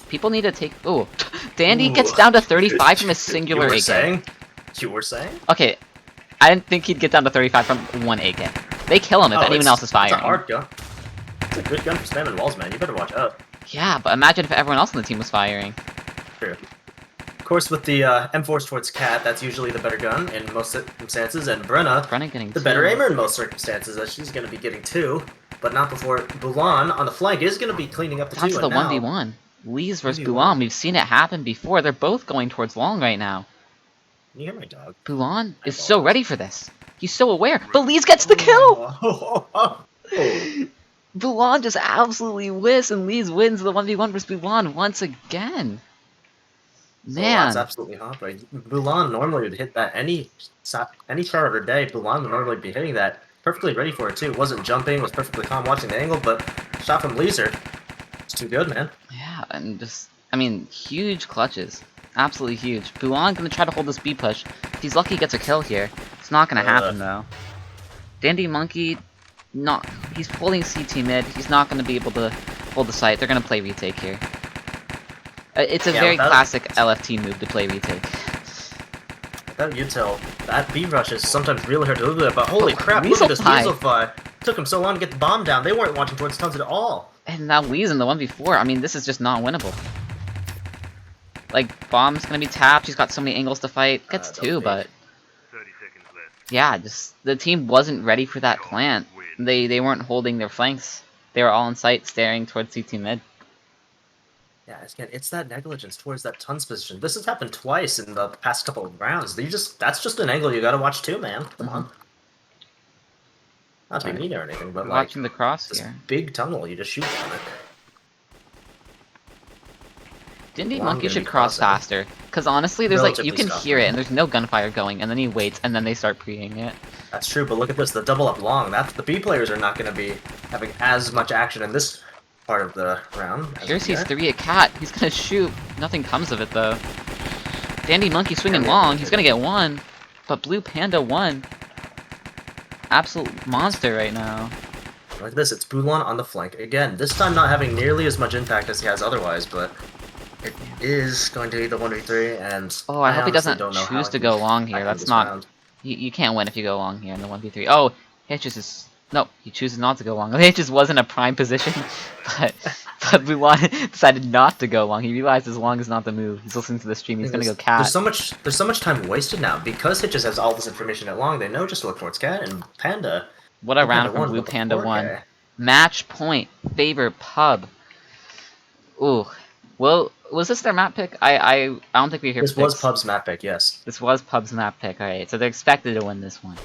Speaker 1: people need to take... Oh, Dandy gets down to 35 from a singular AK.
Speaker 2: You were saying?
Speaker 1: Okay, I didn't think he'd get down to 35 from 1 AK. They kill him if anyone else is firing.
Speaker 2: It's a hard gun. It's a good gun for spamming walls, man. You better watch out.
Speaker 1: Yeah, but imagine if everyone else on the team was firing.
Speaker 2: True. Of course, with the M4s towards Cat, that's usually the better gun in most circumstances, and Brenna
Speaker 1: getting
Speaker 2: the better aimer in most circumstances, as she's going to be getting 2, but not before Bulan on the flank is going to be cleaning up the 2.
Speaker 1: Down to the 1v1. Lee's versus
Speaker 2: BB1.
Speaker 1: Bulan, we've seen it happen before. They're both going towards long right now.
Speaker 2: Can you hear my dog?
Speaker 1: Bulan
Speaker 2: I
Speaker 1: is so
Speaker 2: apologize.
Speaker 1: ready for this. He's so aware. But Lee's gets the kill!
Speaker 2: Oh.
Speaker 1: Bulan just absolutely whiffs, and Lee's wins the 1v1 versus Bulan once again.
Speaker 2: Oh, that's
Speaker 1: Man.
Speaker 2: absolutely hot. Right? Bulan normally would hit that any chart of the day. Bulan would normally be hitting that. Perfectly ready for it too. Wasn't jumping. Was perfectly calm watching the angle, but shot from Leeser. It's too good, man.
Speaker 1: Yeah, and just, I mean, huge clutches. Absolutely huge. Bulan gonna try to hold this B push. If he's lucky, he gets a kill here. It's not gonna happen though. Dandy Monkey, not. He's holding CT mid. He's not gonna be able to hold the site. They're gonna play retake here. It's a very classic LFT move to play retake.
Speaker 2: Without util, that B rush is sometimes really hard to live with, but holy crap, look at this Weaselfly. Took him so long to get the bomb down. They weren't watching towards tons at all.
Speaker 1: And now Lee's in the 1v4. I mean, this is just not winnable. Like, bomb's gonna be tapped. He's got so many angles to fight. Gets two, but
Speaker 3: 30 seconds left.
Speaker 1: yeah, just the team wasn't ready for that plant. They weren't holding their flanks. They were all in sight, staring towards CT mid.
Speaker 2: Yeah, again, it's that negligence towards that tons position. This has happened twice in the past couple of rounds. That's just an angle you gotta watch too, man. Come on. Not to be mean or anything, but like
Speaker 1: Watching the cross
Speaker 2: this
Speaker 1: here.
Speaker 2: big tunnel, you just shoot from it.
Speaker 1: Dindy Monkey should cross faster, because honestly, there's like, you can hear it, and there's no gunfire going, and then he waits, and then they start preing it.
Speaker 2: That's true, but look at this, the double up long. The B players are not going to be having as much action in this part of the round.
Speaker 1: Here sees 3 a cat. He's gonna shoot. Nothing comes of it though. Dandy Monkey swinging long. He's gonna get 1, but Blue Panda 1. Absolute monster right now.
Speaker 2: Like this, it's Bulan on the flank again. This time not having nearly as much impact as he has otherwise, but it is going to be the 1v3, and
Speaker 1: oh, I hope he doesn't
Speaker 2: don't know
Speaker 1: choose to go long here. That's not.
Speaker 2: Round.
Speaker 1: You can't win if you go long here in the 1v3. Oh, Hitches is. No, he chooses not to go long. Hitches was in a prime position, but Bulan decided not to go long. He realized his long is not the move. He's listening to the stream. He's gonna go cat.
Speaker 2: There's so much time wasted now because Hitches has all this information at long. They know just to look towards cat and Panda.
Speaker 1: What a round from Blue Panda 1. Match point. Favor Pub. Ooh. Well, was this their map pick? I don't think we hear.
Speaker 2: This was Pub's map pick, yes.
Speaker 1: This was Pub's map pick. All right, so they're expected to win this one.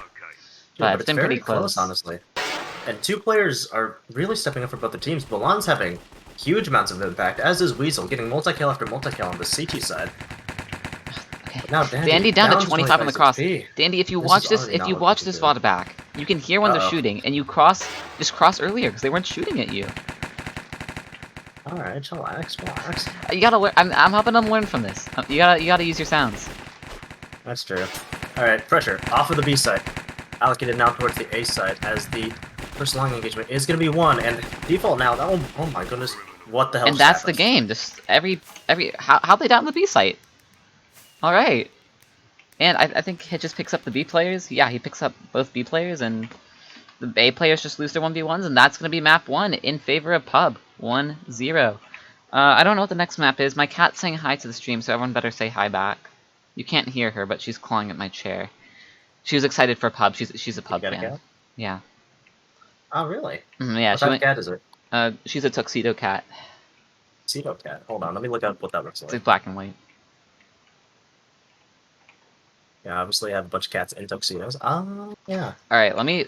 Speaker 1: But it's been pretty close,
Speaker 2: honestly. And 2 players are really stepping up for both the teams. Bulan's having huge amounts of impact, as is Weasel, getting multi-kill after multi-kill on the CT side.
Speaker 1: Okay.
Speaker 2: Now
Speaker 1: Dandy down to 25 on the cross.
Speaker 2: HP.
Speaker 1: Dandy, if you watch this VOD back, you can hear when they're shooting, and you just cross earlier because they weren't shooting at you.
Speaker 2: All right, chillax.
Speaker 1: You gotta learn. I'm helping them learn from this. You gotta use your sounds.
Speaker 2: That's true. All right, pressure off of the B side, allocated now towards the A side as the first long engagement is gonna be 1, and default now. Oh my goodness, what the hell?
Speaker 1: And that's the game. Just how they down the B site. All right. And I think Hitch just picks up the B players. Yeah, he picks up both B players, and the A players just lose their 1v1s, and that's going to be map 1 in favor of Pub. 1-0. I don't know what the next map is. My cat's saying hi to the stream, so everyone better say hi back. You can't hear her, but she's clawing at my chair. She was excited for Pub. She's a Pub fan.
Speaker 2: Cat?
Speaker 1: Yeah.
Speaker 2: Oh, really?
Speaker 1: Yeah.
Speaker 2: What type of cat is it?
Speaker 1: She's a tuxedo cat.
Speaker 2: Tuxedo cat. Hold on, let me look up what that looks like.
Speaker 1: It's like black and white.
Speaker 2: Yeah, obviously I have a bunch of cats in tuxedos. Yeah.
Speaker 1: Alright, let me...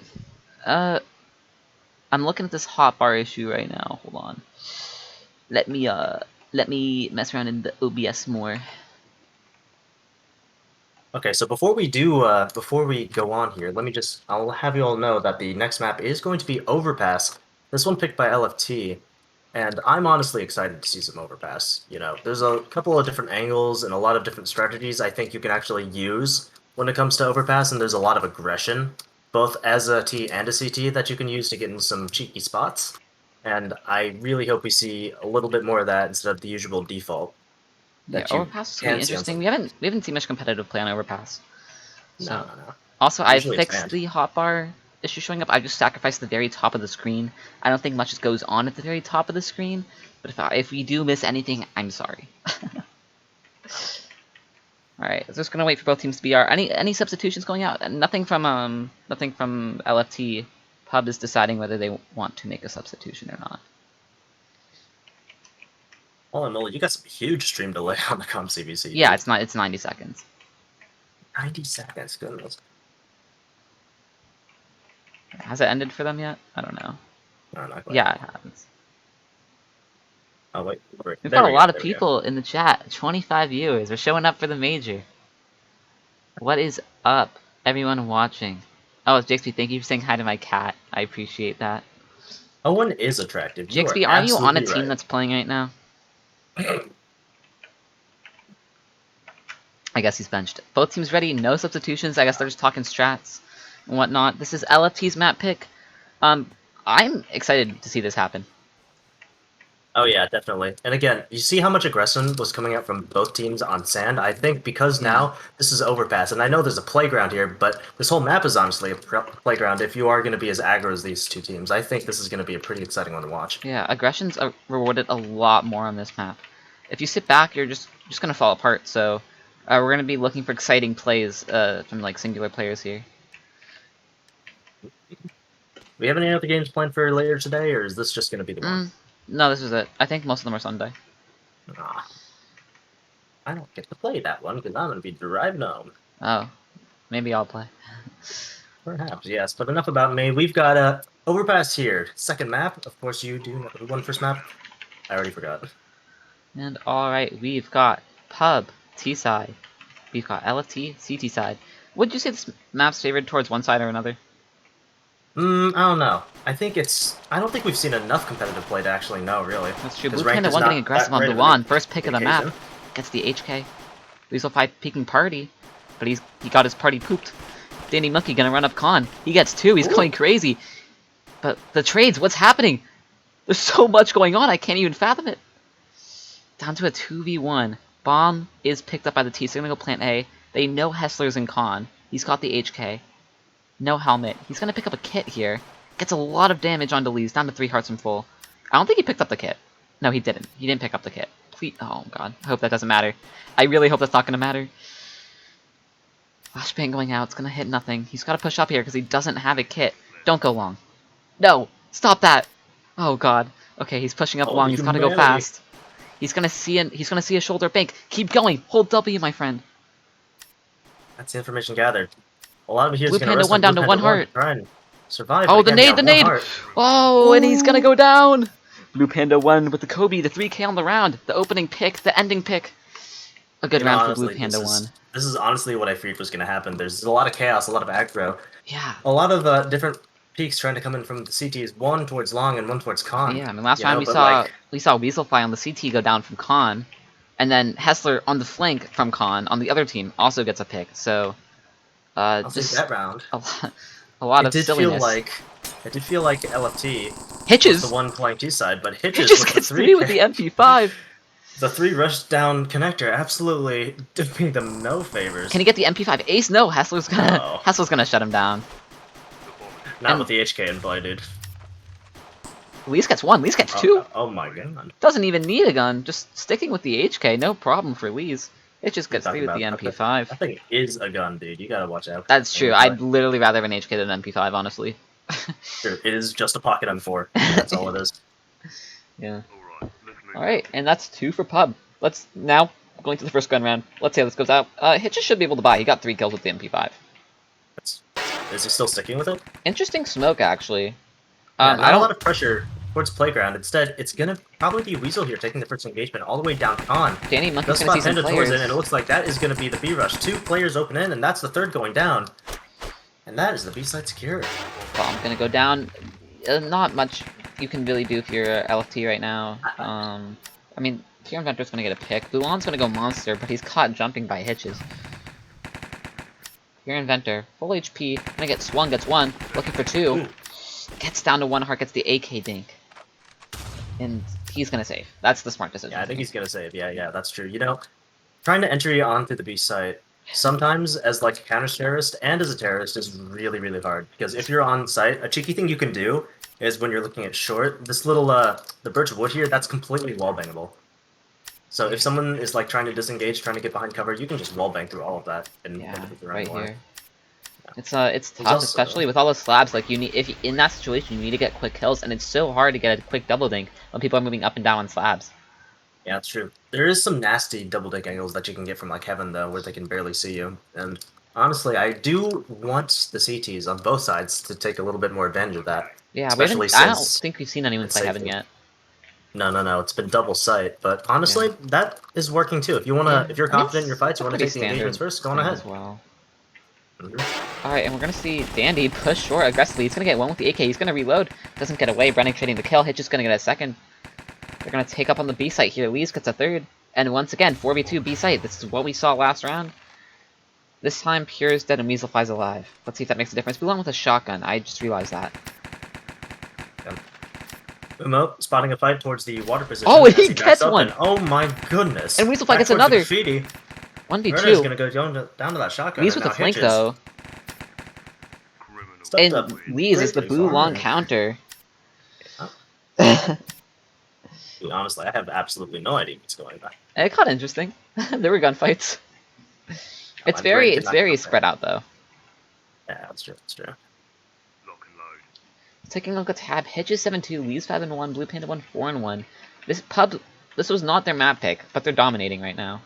Speaker 1: I'm looking at this hotbar issue right now. Hold on. Let me mess around in the OBS more.
Speaker 2: Okay, so before we go on here, I'll have you all know that the next map is going to be Overpass. This one picked by LFT, and I'm honestly excited to see some Overpass. You know, there's a couple of different angles and a lot of different strategies I think you can actually use when it comes to Overpass, and there's a lot of aggression, both as a T and a CT, that you can use to get in some cheeky spots. And I really hope we see a little bit more of that instead of the usual default.
Speaker 1: Yeah, Overpass is really interesting. We haven't seen much competitive play on Overpass. So.
Speaker 2: No.
Speaker 1: Also, I fixed the hotbar issue showing up. I just sacrificed the very top of the screen. I don't think much goes on at the very top of the screen, but if we do miss anything, I'm sorry. All right, just gonna wait for both teams to BR. Any substitutions going out? Nothing from LFT. Pub is deciding whether they want to make a substitution or not.
Speaker 2: Holy moly, you got some huge stream delay on the CvC.
Speaker 1: Yeah,
Speaker 2: dude.
Speaker 1: it's not. It's 90 seconds.
Speaker 2: 90 seconds, goodness.
Speaker 1: Has it ended for them yet? I don't know.
Speaker 2: No, not quite.
Speaker 1: Yeah, it has.
Speaker 2: Oh wait,
Speaker 1: We've
Speaker 2: there
Speaker 1: got a
Speaker 2: we go,
Speaker 1: lot of
Speaker 2: there we go.
Speaker 1: people in the chat. 25 viewers. We're showing up for the major. What is up, everyone watching? Oh, JXP, thank you for saying hi to my cat. I appreciate that.
Speaker 2: Owen is attractive. You are
Speaker 1: JXP, are you on a
Speaker 2: absolutely
Speaker 1: team
Speaker 2: right.
Speaker 1: that's playing right now? I guess he's benched. Both teams ready. No substitutions. I guess they're just talking strats and whatnot. This is LFT's map pick. I'm excited to see this happen.
Speaker 2: Oh yeah, definitely. And again, you see how much aggression was coming out from both teams on sand? I think because now this is overpass, and I know there's a playground here, but this whole map is honestly a playground if you are going to be as aggro as these two teams. I think this is going to be a pretty exciting one to watch.
Speaker 1: Yeah, aggression's rewarded a lot more on this map. If you sit back, you're just gonna fall apart. So we're gonna be looking for exciting plays from like singular players here.
Speaker 2: We have any other games planned for later today, or is this just going to be the one?
Speaker 1: No, this is it. I think most of them are Sunday.
Speaker 2: Ah, I don't get to play that one because I'm going to be driving home.
Speaker 1: Oh, maybe I'll play.
Speaker 2: Perhaps, yes. But enough about me. We've got a overpass here. Second map. Of course, you do know the one first map. I already forgot.
Speaker 1: And alright, we've got Pub, T-side. We've got LFT, CT side. Would you say this map's favored towards one side or another?
Speaker 2: I don't know. I don't think we've seen enough competitive play to actually know, really.
Speaker 1: That's true.
Speaker 2: 'Cause
Speaker 1: Blue
Speaker 2: ranked
Speaker 1: Panda
Speaker 2: is
Speaker 1: 1
Speaker 2: not
Speaker 1: getting aggressive
Speaker 2: that
Speaker 1: on
Speaker 2: great of
Speaker 1: Luan.
Speaker 2: an
Speaker 1: First pick of the map.
Speaker 2: indication.
Speaker 1: Gets the HK. Weasel 5 peeking party. But he got his party pooped. Danny Monkey gonna run up Khan. He gets 2. He's going crazy. But the trades, what's happening? There's so much going on, I can't even fathom it. Down to a 2v1. Bomb is picked up by the T, so they're gonna go plant A. They know Hessler's in Khan. He's got the HK. No helmet. He's gonna pick up a kit here. Gets a lot of damage onto Lee's, down to 3 hearts and full. I don't think he picked up the kit. No, he didn't. He didn't pick up the kit. Please. Oh, God. I hope that doesn't matter. I really hope that's not gonna matter. Flashbang going out. It's gonna hit nothing. He's gotta push up here because he doesn't have a kit. Don't go long. No! Stop that! Oh, God. Okay, he's pushing up long. He's gotta go fast. He's gonna see a shoulder bank. Keep going. Hold W, my friend.
Speaker 2: That's the information gathered. A lot of it here is
Speaker 1: Blue
Speaker 2: going to
Speaker 1: Panda
Speaker 2: rest
Speaker 1: 1
Speaker 2: on
Speaker 1: down
Speaker 2: Blue
Speaker 1: to
Speaker 2: Panda
Speaker 1: 1 heart.
Speaker 2: to try and survive.
Speaker 1: Oh,
Speaker 2: but
Speaker 1: the
Speaker 2: again,
Speaker 1: nade, the
Speaker 2: yeah, one
Speaker 1: nade!
Speaker 2: heart.
Speaker 1: Oh, and he's gonna go down! Blue Panda 1 with the Kobe, the 3k on the round, the opening pick, the ending pick. A good round for Blue Panda 1.
Speaker 2: This is honestly what I feared was going to happen. There's a lot of chaos, a lot of aggro.
Speaker 1: Yeah.
Speaker 2: A lot of different peaks trying to come in from the CTs, one towards long and one towards Khan.
Speaker 1: Yeah, I mean, last
Speaker 2: you
Speaker 1: time
Speaker 2: know,
Speaker 1: we
Speaker 2: but,
Speaker 1: saw
Speaker 2: like,
Speaker 1: Weaselfly on the CT go down from Khan, and then Hessler on the flank from Khan on the other team also gets a pick. So,
Speaker 2: I'll take
Speaker 1: just
Speaker 2: that round.
Speaker 1: a lot of silliness.
Speaker 2: It did feel like LFT
Speaker 1: Hitches
Speaker 2: was the one playing T side, but Hitches
Speaker 1: Hitches
Speaker 2: with the
Speaker 1: gets
Speaker 2: 3
Speaker 1: 3 with the MP5.
Speaker 2: The 3 rush down connector absolutely doing them no favors.
Speaker 1: Can he get the MP5 ace? No, Hessler's gonna shut him down.
Speaker 2: Not with the HK invited.
Speaker 1: Lees gets 1. Lees gets 2.
Speaker 2: Oh my god.
Speaker 1: Doesn't even need a gun. Just sticking with the HK, no problem for Lees. It just gets 3 with the MP5.
Speaker 2: That thing is a gun, dude. You gotta watch out.
Speaker 1: That's true. I'd literally rather have an HK than an MP5, honestly.
Speaker 2: Sure, it is just a pocket M4. That's all it is.
Speaker 1: Yeah.
Speaker 3: Alright, let's move.
Speaker 1: Alright, and that's 2 for Pub. Let's now going to the first gun round. Let's see how this goes out. Hitches should be able to buy. He got 3 kills with the MP5.
Speaker 2: Is he still sticking with it?
Speaker 1: Interesting smoke, actually.
Speaker 2: Not
Speaker 1: I
Speaker 2: a
Speaker 1: don't.
Speaker 2: lot of pressure towards playground. Instead, it's gonna probably be Weasel here taking the first engagement all the way down Con.
Speaker 1: Danny Monkey's
Speaker 2: Does
Speaker 1: gonna
Speaker 2: spot
Speaker 1: see some
Speaker 2: Panda
Speaker 1: players.
Speaker 2: towards it, and it looks like that is gonna be the B rush. 2 players open in, and that's the third going down. And that is the B side secure.
Speaker 1: Bomb gonna go down. Not much you can really do if you're LFT right now. I mean, Pure Inventor's gonna get a pick. Luan's gonna go monster, but he's caught jumping by Hitches. Pure Inventor, full HP, gonna get swung, gets 1, looking for 2.
Speaker 2: Ooh.
Speaker 1: Gets down to 1 heart, gets the AK dink. And he's gonna save. That's the smart decision.
Speaker 2: Yeah, I think he's gonna save. Yeah, that's true. You know, trying to enter onto the B site sometimes as like a counter-terrorist and as a terrorist is really, really hard. Because if you're on site, a cheeky thing you can do is when you're looking at short, this little, the birch wood here, that's completely wallbangable. So if someone is like trying to disengage, trying to get behind cover, you can just wallbang through all of that and
Speaker 1: Yeah,
Speaker 2: move it
Speaker 1: right
Speaker 2: around
Speaker 1: here. It's tough,
Speaker 2: also-
Speaker 1: especially with all the slabs. Like in that situation, you need to get quick kills, and it's so hard to get a quick double dink when people are moving up and down on slabs.
Speaker 2: Yeah, that's true. There is some nasty double dink angles that you can get from like Heaven though, where they can barely see you. And honestly, I do want the CTs on both sides to take a little bit more advantage of that,
Speaker 1: Yeah, we haven't.
Speaker 2: especially
Speaker 1: I don't
Speaker 2: since
Speaker 1: think we've seen anyone
Speaker 2: it's
Speaker 1: play Heaven
Speaker 2: safety.
Speaker 1: yet.
Speaker 2: No. It's been double sight, but honestly, that is working too. If you wanna, if you're
Speaker 1: I mean,
Speaker 2: confident in your fights,
Speaker 1: it's a
Speaker 2: you wanna
Speaker 1: pretty
Speaker 2: take the engagements
Speaker 1: standard
Speaker 2: first, go on
Speaker 1: thing
Speaker 2: ahead.
Speaker 1: as well.
Speaker 2: Mhm.
Speaker 1: Alright, and we're gonna see Dandy push short aggressively. He's gonna get one with the AK. He's gonna reload. Doesn't get away. Brennan trading the kill. Hitch is gonna get a second. They're gonna take up on the B site here. Lees gets a third. And once again, 4v2 B site. This is what we saw last round. This time, Pure is dead and Weasel flies alive. Let's see if that makes a difference. Belong with a shotgun. I just realized that.
Speaker 2: Umo spotting a fight towards the water position.
Speaker 1: Oh,
Speaker 2: as
Speaker 1: he
Speaker 2: backs
Speaker 1: gets
Speaker 2: up,
Speaker 1: one!
Speaker 2: and oh my goodness!
Speaker 1: And Weaselfly
Speaker 2: Back
Speaker 1: gets
Speaker 2: towards the
Speaker 1: another.
Speaker 2: graffiti.
Speaker 1: 1v2.
Speaker 2: Murder's gonna go down to that shotgun.
Speaker 1: Lees
Speaker 2: and
Speaker 1: with the
Speaker 2: now
Speaker 1: flank,
Speaker 2: Hitches
Speaker 1: though.
Speaker 3: Criminal.
Speaker 2: stepped up
Speaker 1: And Lees is the
Speaker 2: greatly
Speaker 1: blue
Speaker 2: for
Speaker 1: long
Speaker 2: him.
Speaker 1: counter.
Speaker 2: Honestly, I have absolutely no idea what's going on.
Speaker 1: It got interesting. There were gunfights. It's
Speaker 2: My brain
Speaker 1: very
Speaker 2: cannot comprehend.
Speaker 1: spread out though.
Speaker 2: Yeah, that's true. That's true.
Speaker 3: Lock and load.
Speaker 1: Taking a look at tab, Hedges 7-2, Lees 5-1, Blue Panda 1 4-1. This was not their map pick, but they're dominating right now.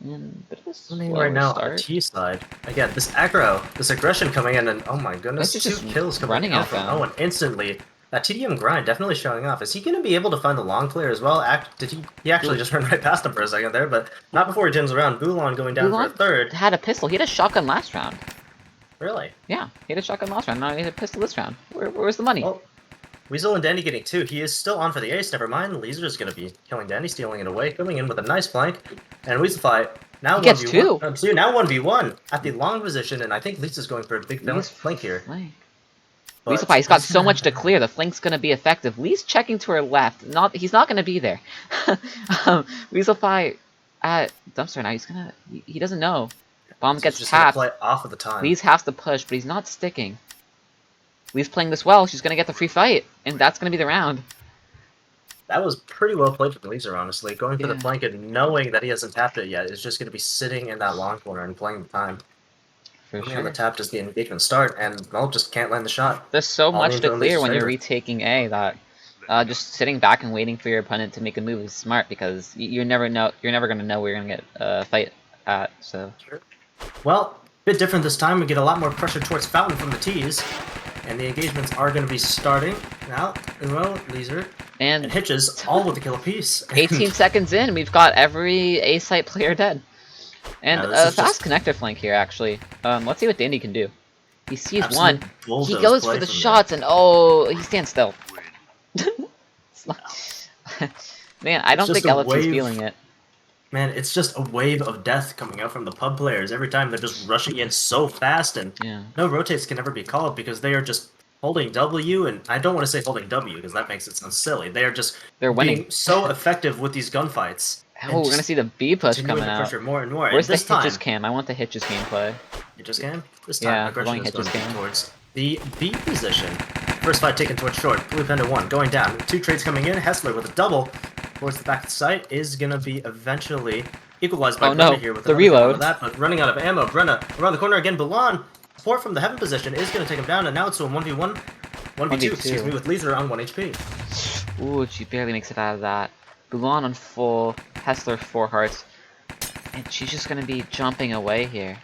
Speaker 1: And bit of a slower
Speaker 2: Right now on the
Speaker 1: start.
Speaker 2: T side, again, this aggro, this aggression coming in, and oh my goodness,
Speaker 1: This is
Speaker 2: 2
Speaker 1: just
Speaker 2: kills coming
Speaker 1: running
Speaker 2: out
Speaker 1: at
Speaker 2: from
Speaker 1: them.
Speaker 2: Owen instantly. That TDM grind definitely showing off. Is he going to be able to find the long player as well? Did he actually just run right past him for a second there, but not before he turns around. Bulan going down for a third.
Speaker 1: Had a pistol. He had a shotgun last round.
Speaker 2: Really?
Speaker 1: Yeah, he had a shotgun last round. Now he had a pistol this round. Where's the money?
Speaker 2: Well, Weasel and Dandy getting 2. He is still on for the ace. Never mind. Laser is going to be killing Dandy, stealing it away, coming in with a nice flank. And Weaselfly now
Speaker 1: He gets
Speaker 2: 1v1.
Speaker 1: two.
Speaker 2: Now 1v1 at the long position, and I think Lisa's going for a big flank here. But
Speaker 1: Weaselfly, he's got so much to clear. The flank's gonna be effective. Lee's checking to her left. He's not gonna be there. Weaselfly at dumpster now. He doesn't know. Bomb gets
Speaker 2: just
Speaker 1: tapped.
Speaker 2: play off of the time.
Speaker 1: Lee's has to push, but he's not sticking. Lee's playing this well. She's gonna get the free fight, and that's gonna be the round.
Speaker 2: That was pretty well played from Laser, honestly. Going for the flank and knowing that he hasn't tapped it yet is just going to be sitting in that long corner and playing the time.
Speaker 1: For
Speaker 2: Coming
Speaker 1: sure.
Speaker 2: on the tap does the engagement start, and Null just can't land the shot.
Speaker 1: There's so
Speaker 2: All
Speaker 1: much
Speaker 2: means
Speaker 1: to
Speaker 2: in
Speaker 1: clear
Speaker 2: Laser's
Speaker 1: when you're
Speaker 2: favor.
Speaker 1: retaking A that just sitting back and waiting for your opponent to make a move is smart because you never know. You're never gonna know where you're gonna get a fight at. So.
Speaker 2: Well, bit different this time. We get a lot more pressure towards Fountain from the T's, and the engagements are going to be starting now. Umo, Laser, and Hitches, all with a kill apiece.
Speaker 1: 18 seconds in, we've got every A site player dead. And a fast connector flank here, actually. Let's see what Dandy can do. He sees one. He goes for the shots, and oh, he stands still. Man, I don't think LFT's feeling it.
Speaker 2: Man, it's just a wave of death coming out from the pub players. Every time they're just rushing in so fast, and no rotates can ever be called because they are just holding W, and I don't want to say holding W because that makes it sound silly. They are just being so effective with these gunfights.
Speaker 1: Oh, we're gonna see the B push coming out.
Speaker 2: Pressure more and more.
Speaker 1: Where's
Speaker 2: and
Speaker 1: the Hitches cam? I want the Hitches gameplay.
Speaker 2: Hitches cam? This time, aggression is
Speaker 1: Hitches
Speaker 2: going towards the B position. First fight taken towards short. Blue Panda 1 going down. 2 trades coming in. Hessler with a double towards the back of the site is gonna be eventually equalized by Brenna here with
Speaker 1: the reload.
Speaker 2: That, but running out of ammo. Brenna around the corner again. Balan, support from the heaven position is gonna take him down, and now it's to a 1v1. 1v2, excuse me, with Laser on 1 HP.
Speaker 1: Ooh, she barely makes it out of that. Bulan on full, Hessler 4 hearts, and she's just gonna be jumping away here.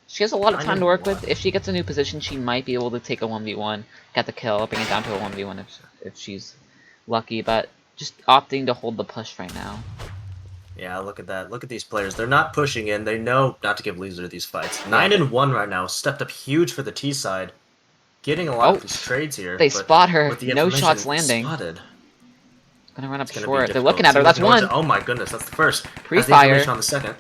Speaker 1: She has a lot of time to work with. If she gets a new position, she might be able to take a 1v1, get the kill, bring it down to a 1v1 if she's lucky, but just opting to hold the push right now.
Speaker 2: Yeah, look at that. Look at these players. They're not pushing in. They know not to give Laser these fights. 9-1 right now. Stepped up huge for the T side. Getting a lot of these trades here.
Speaker 1: They spot her. No shots landing. Gonna run up short. They're looking at her. That's one.
Speaker 2: Oh my goodness, that's the first.
Speaker 1: Pre-fire.
Speaker 2: On the second.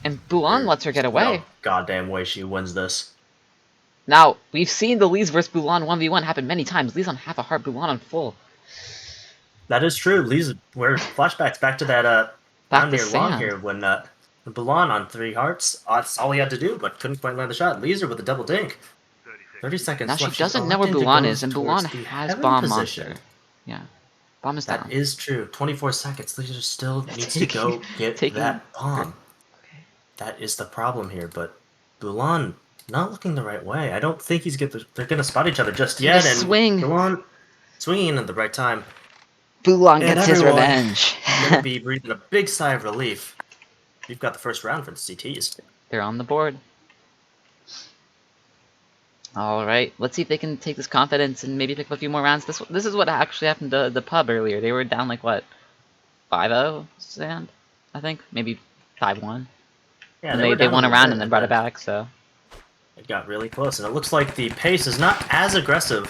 Speaker 1: And Bulan lets her get away.
Speaker 2: No goddamn way she wins this.
Speaker 1: Now, we've seen the Lees vs. Bulan 1v1 happen many times. Lee's on half a heart, Bulan on full.
Speaker 2: That is true. Lee's where flashbacks back to that down near long here when Bulan on 3 hearts. That's all he had to do, but couldn't quite land the shot. Laser with a double dink. 30 seconds.
Speaker 1: Now she doesn't know where Bulan is, and Bulan has bomb monster. Yeah, bomb is down.
Speaker 2: That is true. 24 seconds. Laser still needs to go get that bomb. That is the problem here, but Bulan not looking the right way. I don't think they're gonna spot each other just yet.
Speaker 1: The
Speaker 2: And
Speaker 1: swing.
Speaker 2: Bulon swinging in at the right time.
Speaker 1: Bulon
Speaker 2: And
Speaker 1: gets his
Speaker 2: everyone
Speaker 1: revenge.
Speaker 2: gonna be breathing a big sigh of relief. We've got the first round for the CTs.
Speaker 1: They're on the board. Alright, let's see if they can take this confidence and maybe pick up a few more rounds. This is what actually happened to the pub earlier. They were down like, what, 5-0 stand? I think? Maybe 5-1.
Speaker 2: Yeah,
Speaker 1: And
Speaker 2: they were
Speaker 1: they
Speaker 2: down
Speaker 1: won a
Speaker 2: little
Speaker 1: round
Speaker 2: bit,
Speaker 1: and then brought it back, so...
Speaker 2: It got really close, and it looks like the pace is not as aggressive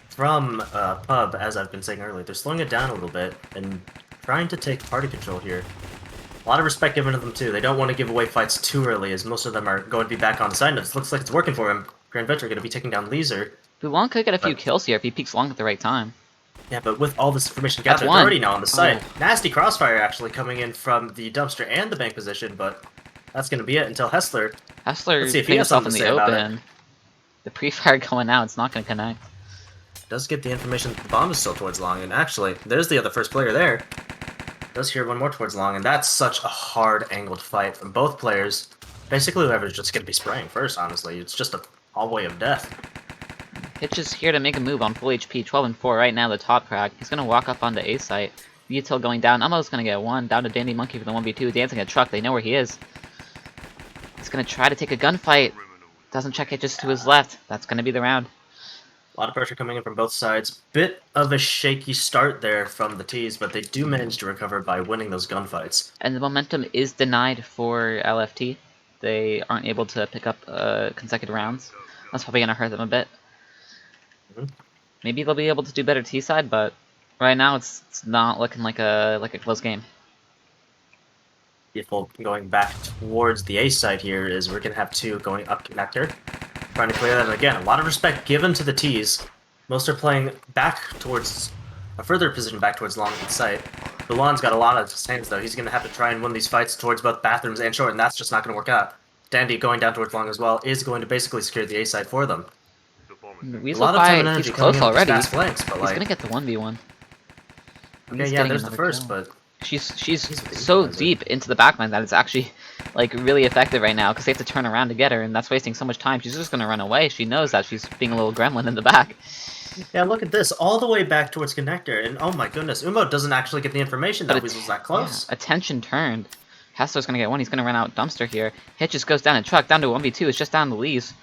Speaker 2: from Pub as I've been saying earlier. They're slowing it down a little bit and trying to take party control here. A lot of respect given to them too. They don't want to give away fights too early, as most of them are going to be back on the side. And it looks like it's working for him. Grand Venture going to be taking down Leeser.
Speaker 1: Bulon could get a few
Speaker 2: But-
Speaker 1: kills here if he peeks long at the right time.
Speaker 2: Yeah, but with all this information
Speaker 1: That's
Speaker 2: gathered,
Speaker 1: one.
Speaker 2: they're already now on the site.
Speaker 1: Oh.
Speaker 2: Nasty crossfire actually coming in from the dumpster and the bank position, but that's going to be it until Hessler.
Speaker 1: Hessler
Speaker 2: Let's see if he
Speaker 1: putting
Speaker 2: has
Speaker 1: himself in
Speaker 2: something to
Speaker 1: the
Speaker 2: say about it.
Speaker 1: open. The pre-fire going out, it's not going to connect.
Speaker 2: Does get the information that the bomb is still towards long, and actually, there's the other first player there. Does hear one more towards long, and that's such a hard angled fight from both players. Basically, whoever's just going to be spraying first, honestly. It's just a hallway of death.
Speaker 1: Hitch is here to make a move on full HP, 12-4 right now, the top crack. He's going to walk up onto A site. Util going down. Elmo's going to get one. Down to Dandy Monkey for the 1v2. Dancing a truck. They know where he is. He's going to try to take a gunfight. Doesn't check Hitches to his left. That's going to be the round.
Speaker 2: A lot of pressure coming in from both sides. Bit of a shaky start there from the T's, but they do manage to recover by winning those gunfights.
Speaker 1: And the momentum is denied for LFT. They aren't able to pick up consecutive rounds. That's probably going to hurt them a bit. Maybe they'll be able to do better T side, but right now it's not looking like a close game.
Speaker 2: Beautiful going back towards the A side here is we're going to have two going up connector. Trying to clear that, and again, a lot of respect given to the T's. Most are playing back towards a further position back towards long site. Bulon's got a lot of stands though. He's going to have to try and win these fights towards both bathrooms and short, and that's just not going to work out. Dandy going down towards long as well is going to basically secure the A side for them.
Speaker 1: Weasel
Speaker 2: a lot of time and
Speaker 1: Pie,
Speaker 2: energy
Speaker 1: he's close
Speaker 2: coming in with
Speaker 1: already.
Speaker 2: these fast flanks, but
Speaker 1: He's
Speaker 2: like,
Speaker 1: gonna get the 1v1.
Speaker 2: okay,
Speaker 1: He's
Speaker 2: yeah,
Speaker 1: getting
Speaker 2: there's the
Speaker 1: another
Speaker 2: first,
Speaker 1: kill.
Speaker 2: but
Speaker 1: She's
Speaker 2: the
Speaker 1: so
Speaker 2: equalizer.
Speaker 1: deep into the backline that it's actually like really effective right now because they have to turn around to get her, and that's wasting so much time. She's just gonna run away. She knows that she's being a little gremlin in the back.
Speaker 2: yeah, look at this, all the way back towards connector, and oh my goodness, Umo doesn't actually get the information that Weasel's that close.
Speaker 1: Yeah, attention turned. Hessler's gonna get one. He's gonna run out dumpster here. Hitch just goes down and truck down to 1v2. It's just down to Lee's.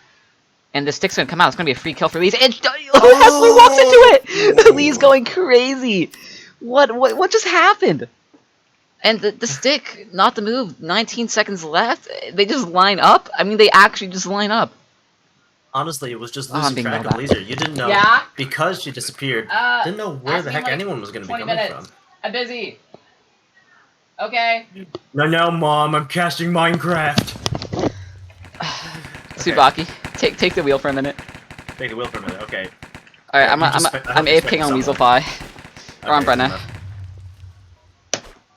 Speaker 1: And the stick's gonna come out. It's gonna be a free kill for Lee's. And Hessler walks into it. Lee's going crazy. What just happened? And the stick, not the move. 19 seconds left. They just line up. I mean, they actually just line up.
Speaker 2: Honestly, it was just
Speaker 1: I'm
Speaker 2: losing
Speaker 1: being
Speaker 2: track of
Speaker 1: yelled at.
Speaker 2: Leeser. You didn't know,
Speaker 4: Yeah?
Speaker 2: because she disappeared, didn't know where
Speaker 4: ask
Speaker 2: the
Speaker 4: me
Speaker 2: heck
Speaker 4: like
Speaker 2: anyone was going to be
Speaker 4: 20
Speaker 2: coming
Speaker 4: minutes.
Speaker 2: from.
Speaker 4: I'm busy. Okay.
Speaker 2: No, Mom, I'm casting Minecraft.
Speaker 1: Tsubaki, take the wheel for a minute.
Speaker 2: Take the wheel for a minute, okay.
Speaker 1: All right,
Speaker 2: Yeah,
Speaker 1: I'm AFKing on
Speaker 2: someone.
Speaker 1: Weasel Pie. Or on
Speaker 2: Okay,
Speaker 1: Brenna.
Speaker 2: enough.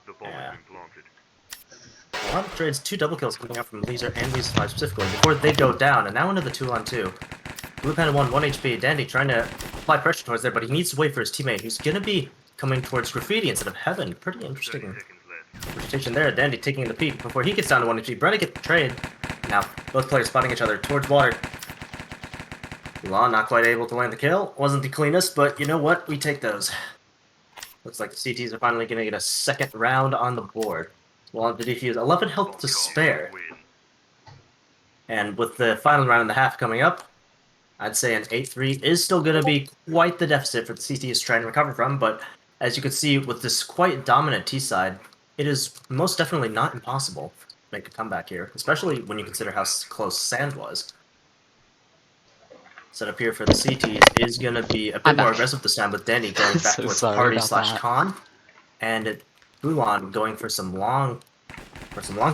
Speaker 3: The bomb
Speaker 2: Yeah.
Speaker 3: has been planted.
Speaker 2: A lot of trades, 2 double kills coming out from Leeser and Weasel 5 specifically before they go down, and now into the 2-on-2. Blue Panda 1 HP. Dandy trying to apply pressure towards there, but he needs to wait for his teammate, who's going to be coming towards Graffiti instead of Heaven. Pretty
Speaker 3: 30
Speaker 2: interesting
Speaker 3: seconds left.
Speaker 2: rotation there. Dandy taking the peak before he gets down to 1 HP. Brenna gets the trade. Now, both players spotting each other towards water. Law not quite able to land the kill. Wasn't the cleanest, but you know what? We take those. Looks like the CTs are finally going to get a second round on the board. Well, the defuse 11 health to spare.
Speaker 3: Win.
Speaker 2: And with the final round and a half coming up, I'd say an 8-3 is still going to be quite the deficit for the CTs trying to recover from, but as you can see with this quite dominant T side, it is most definitely not impossible to make a comeback here, especially when you consider how close Sand was. Set up here for the CTs is going to be a bit
Speaker 1: I'm
Speaker 2: more
Speaker 1: back.
Speaker 2: aggressive this time with Danny going back
Speaker 1: So
Speaker 2: towards
Speaker 1: sorry
Speaker 2: party
Speaker 1: about
Speaker 2: slash
Speaker 1: that.
Speaker 2: con, and Bulan going for some long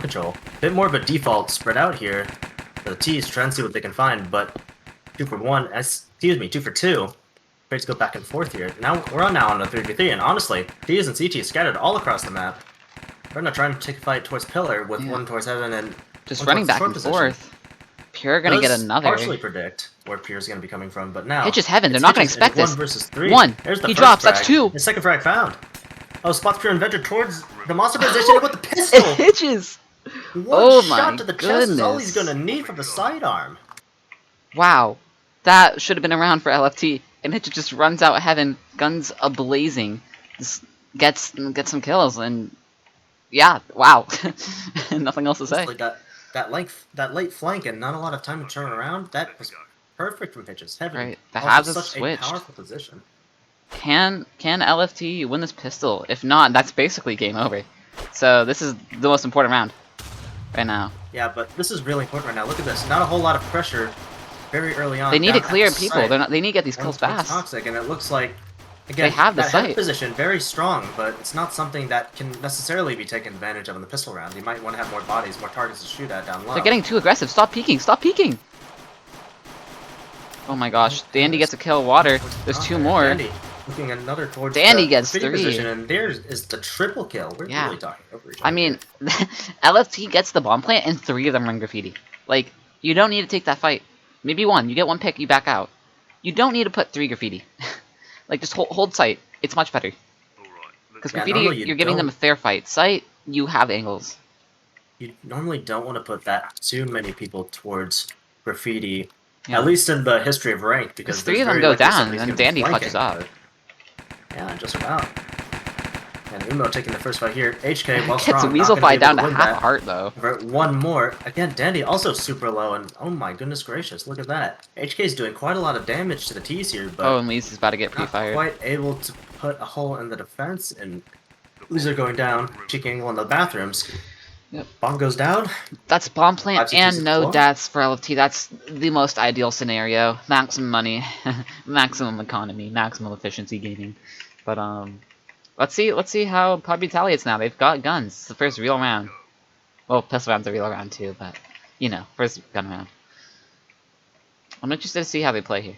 Speaker 2: control. Bit more of a default spread out here for the T's, trying to see what they can find, but 2 for 2. Ready to go back and forth here. Now we're on a 3v3, and honestly, T's and CTs scattered all across the map. We're not trying to take a fight towards Pillar with
Speaker 1: Yeah.
Speaker 2: one towards Heaven and
Speaker 1: Just
Speaker 2: one
Speaker 1: running
Speaker 2: towards the
Speaker 1: back
Speaker 2: short
Speaker 1: and
Speaker 2: position.
Speaker 1: forth. Pure gonna get
Speaker 2: Does
Speaker 1: another.
Speaker 2: partially predict where Pierre's gonna be coming from, but now
Speaker 1: Hitch is Heaven. They're
Speaker 2: it's
Speaker 1: not gonna
Speaker 2: Hitches in
Speaker 1: expect this.
Speaker 2: 1 versus 3.
Speaker 1: One.
Speaker 2: There's the
Speaker 1: He
Speaker 2: first
Speaker 1: drops.
Speaker 2: frag.
Speaker 1: That's 2.
Speaker 2: His second frag found. Oh, spots Pure Inventor towards the monster position with the pistol.
Speaker 1: Hitches.
Speaker 2: One
Speaker 1: Oh
Speaker 2: shot
Speaker 1: my
Speaker 2: to the chest is all
Speaker 1: goodness.
Speaker 2: he's gonna need from the sidearm.
Speaker 1: Wow, that should have been around for LFT, and it just runs out heaven, guns a-blazing, just gets some kills, and yeah, wow, nothing else to say.
Speaker 2: Honestly, that late flank and not a lot of time to turn around. That was perfect from Hitches. Heaven.
Speaker 1: Right, the
Speaker 2: Also,
Speaker 1: halves have
Speaker 2: such a
Speaker 1: switched.
Speaker 2: powerful position.
Speaker 1: Can LFT win this pistol? If not, that's basically game over. So this is the most important round right now.
Speaker 2: Yeah, but this is really important right now. Look at this. Not a whole lot of pressure very early on.
Speaker 1: They need
Speaker 2: down
Speaker 1: to
Speaker 2: at
Speaker 1: clear
Speaker 2: the
Speaker 1: people.
Speaker 2: site.
Speaker 1: They're not. They need to get these kills
Speaker 2: Towards
Speaker 1: fast.
Speaker 2: Toxic, and it looks like again
Speaker 1: They have the
Speaker 2: that head
Speaker 1: site.
Speaker 2: position very strong, but it's not something that can necessarily be taken advantage of in the pistol round. You might want to have more bodies, more targets to shoot at down low.
Speaker 1: They're getting too aggressive. Stop peeking. Stop peeking. Oh my gosh. Dandy gets a kill. Water. There's two more.
Speaker 2: Dandy looking another towards
Speaker 1: Dandy
Speaker 2: the
Speaker 1: gets
Speaker 2: graffiti
Speaker 1: 3.
Speaker 2: position, and there's is the triple kill. We're
Speaker 1: Yeah.
Speaker 2: really talking over each other.
Speaker 1: I mean, LFT gets the bomb plant, and 3 of them run graffiti. Like, you don't need to take that fight. Maybe 1. You get 1 pick, you back out. You don't need to put 3 graffiti. Like, just hold sight. It's much better. Because graffiti,
Speaker 2: normally you
Speaker 1: you're giving them a
Speaker 2: don't.
Speaker 1: fair fight. Sight, you have angles.
Speaker 2: You normally don't want to put that too many people towards graffiti,
Speaker 1: Yeah.
Speaker 2: at least in the history of rank,
Speaker 1: Because
Speaker 2: because
Speaker 1: 3
Speaker 2: there's
Speaker 1: of them
Speaker 2: very
Speaker 1: go
Speaker 2: likely
Speaker 1: down,
Speaker 2: somebody's
Speaker 1: and then
Speaker 2: gonna be
Speaker 1: Dandy clutches
Speaker 2: flanking,
Speaker 1: up.
Speaker 2: but- Yeah, just about. And Umo taking the first fight here. HK, well
Speaker 1: Gets
Speaker 2: strong,
Speaker 1: a
Speaker 2: not
Speaker 1: weasel
Speaker 2: gonna be
Speaker 1: fight
Speaker 2: able
Speaker 1: down to
Speaker 2: win
Speaker 1: half a
Speaker 2: that.
Speaker 1: heart, though.
Speaker 2: For one more. Again, Dandy also super low, and oh my goodness gracious, look at that. HK's doing quite a lot of damage to the T's here, but
Speaker 1: Oh, and Lee's is about to get
Speaker 2: not
Speaker 1: pre-fired.
Speaker 2: quite able to put a hole in the defense, and Lee's are going down, cheek angle in the bathrooms.
Speaker 1: Yep.
Speaker 2: Bomb goes down.
Speaker 1: That's bomb plant
Speaker 2: 566
Speaker 1: and no
Speaker 2: floor.
Speaker 1: deaths for LFT. That's the most ideal scenario. Maximum money, maximum economy, maximum efficiency gaming. But let's see how PUBG retaliates now. They've got guns. It's the first real round. Well, pistol round's a real round too, but you know, first gun round. I'm interested to see how they play here.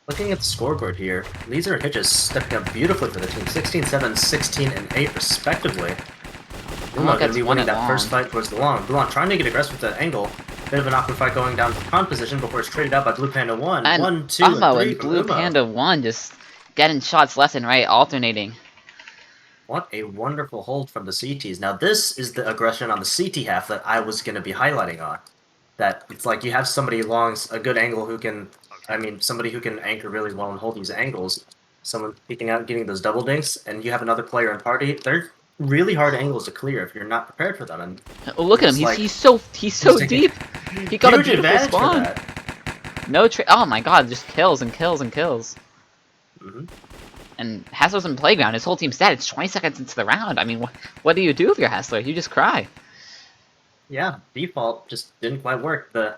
Speaker 2: Looking at the scoreboard here, Leeser and Hitches stepping up beautifully for the team. 16-7, 16 and 8 respectively. Umo going to be winning that first fight towards the long. Bluon trying to get aggressive with the angle. Bit of an awkward fight going down to front position before it's traded out by Blue Panda 1.
Speaker 1: And
Speaker 2: 1, 2,
Speaker 1: Umo
Speaker 2: and 3
Speaker 1: and
Speaker 2: from
Speaker 1: Blue
Speaker 2: Umo.
Speaker 1: Panda 1 just getting shots left and right, alternating.
Speaker 2: What a wonderful hold from the CTs. Now this is the aggression on the CT half that I was going to be highlighting on. That it's like you have somebody along a good angle who can, somebody who can anchor really well and hold these angles. Someone peeking out, getting those double dinks, and you have another player in party. They're really hard angles to clear if you're not prepared for them. And
Speaker 1: Oh, look at him!
Speaker 2: like-
Speaker 1: He's so
Speaker 2: taking
Speaker 1: deep. He got a
Speaker 2: huge
Speaker 1: beautiful
Speaker 2: advantage for
Speaker 1: spawn.
Speaker 2: that.
Speaker 1: No oh my god, just kills and kills and kills.
Speaker 2: Mhm.
Speaker 1: And Hassler's in playground. His whole team's dead. It's 20 seconds into the round. I mean, what do you do if you're Hassler? You just cry.
Speaker 2: Yeah, default just didn't quite work. The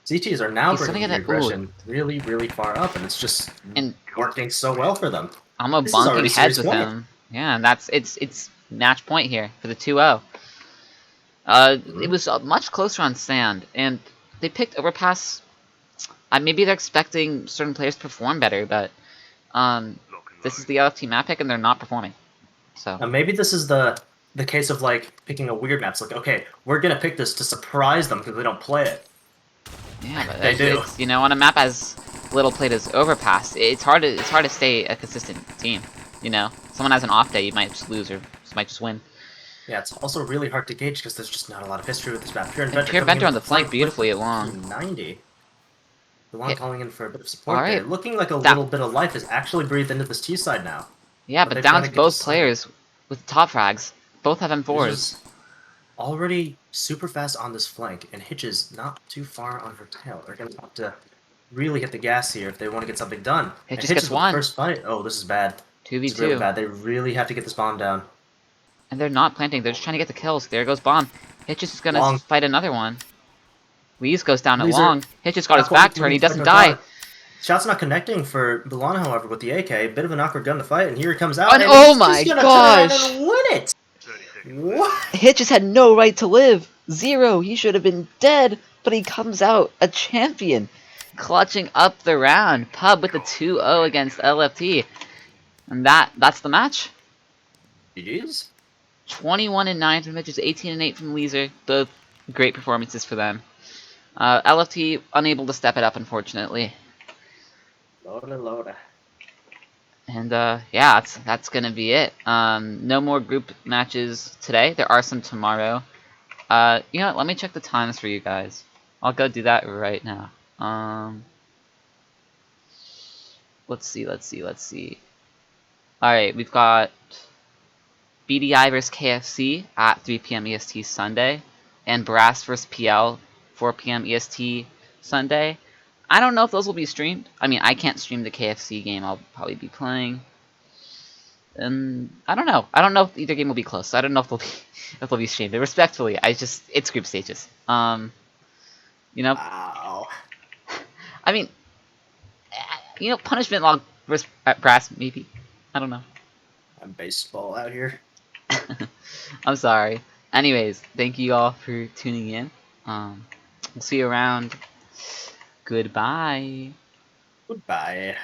Speaker 2: CTs are now
Speaker 1: He's
Speaker 2: bringing
Speaker 1: sitting
Speaker 2: the
Speaker 1: at that-
Speaker 2: aggression really, really far up, and it's just
Speaker 1: And
Speaker 2: working so well for them.
Speaker 1: I'm a
Speaker 2: This is already
Speaker 1: bonking heads
Speaker 2: series
Speaker 1: with
Speaker 2: one.
Speaker 1: him. Yeah, and it's match point here for the 2-0. It was much closer on sand, and they picked overpass. Maybe they're expecting certain players to perform better, but this is the LFT map pick, and they're not performing. So
Speaker 2: Maybe this is the case of like picking a weird map. It's like, okay, we're gonna pick this to surprise them because they don't play it.
Speaker 1: yeah, but
Speaker 2: They do.
Speaker 1: it's, you know, on a map as little played as overpass, it's hard to stay a consistent team. You know, someone has an off day, you might just lose or might just win.
Speaker 2: Yeah, it's also really hard to gauge because there's just not a lot of history with this map. Pure
Speaker 1: And
Speaker 2: Inventor
Speaker 1: Pure
Speaker 2: coming
Speaker 1: Inventor
Speaker 2: in
Speaker 1: on the
Speaker 2: with
Speaker 1: flank
Speaker 2: with
Speaker 1: beautifully at long.
Speaker 2: 90. The long
Speaker 1: Yeah.
Speaker 2: calling in for a bit of support
Speaker 1: All right.
Speaker 2: there. Looking like a
Speaker 1: That-
Speaker 2: little bit of life is actually breathed into this T side now.
Speaker 1: Yeah,
Speaker 2: But
Speaker 1: but
Speaker 2: they've
Speaker 1: down
Speaker 2: gotta
Speaker 1: to
Speaker 2: get
Speaker 1: both
Speaker 2: this-
Speaker 1: players with top frags. Both have
Speaker 2: This
Speaker 1: M4s.
Speaker 2: is already super fast on this flank, and Hitches not too far on her tail. They're going to have to really hit the gas here if they want to get something done. And
Speaker 1: Hitches gets
Speaker 2: with the
Speaker 1: one.
Speaker 2: first fight. Oh, this is bad. It's
Speaker 1: 2v2.
Speaker 2: really bad. They really have to get this bomb down.
Speaker 1: And they're not planting, they're just trying to get the kills. There goes bomb. Hitches is gonna
Speaker 2: Long.
Speaker 1: fight another one. Weeze goes down at
Speaker 2: Weezer-
Speaker 1: long. Hitches got his
Speaker 2: Not
Speaker 1: back
Speaker 2: quite
Speaker 1: turn, he
Speaker 2: winning
Speaker 1: doesn't
Speaker 2: second
Speaker 1: die.
Speaker 2: shot. Shot's not connecting for Milan, however, with the AK. Bit of an awkward gun to fight, and here he comes out.
Speaker 1: And
Speaker 2: and
Speaker 1: oh
Speaker 2: he's
Speaker 1: my
Speaker 2: just gonna turn around
Speaker 1: gosh.
Speaker 2: and win it!
Speaker 3: 30 seconds.
Speaker 2: What?
Speaker 1: Hitches had no right to live. 0. He should have been dead, but he comes out a champion. Clutching up the round. Pub with the 2-0 against LFT. And that's the match.
Speaker 2: GG's?
Speaker 1: 21-9 from Hitches, 18-8 from Leeser. Both great performances for them. LFT unable to step it up, unfortunately.
Speaker 2: Loda.
Speaker 1: And yeah, that's gonna be it. No more group matches today. There are some tomorrow. You know what? Let me check the times for you guys. I'll go do that right now. Let's see. Alright, we've got BDI vs KFC at 3 p.m. EST Sunday, and Brass vs PL 4 p.m. EST Sunday. I don't know if those will be streamed. I mean, I can't stream the KFC game I'll probably be playing. And I don't know. I don't know if either game will be close. I don't know if they'll be streamed. But respectfully, it's group stages. You know,
Speaker 2: Wow.
Speaker 1: I mean, punishment log versus Brass maybe. I don't know.
Speaker 2: I'm baseball out here.
Speaker 1: I'm sorry. Anyways, thank you all for tuning in. We'll see you around. Goodbye.
Speaker 2: Goodbye.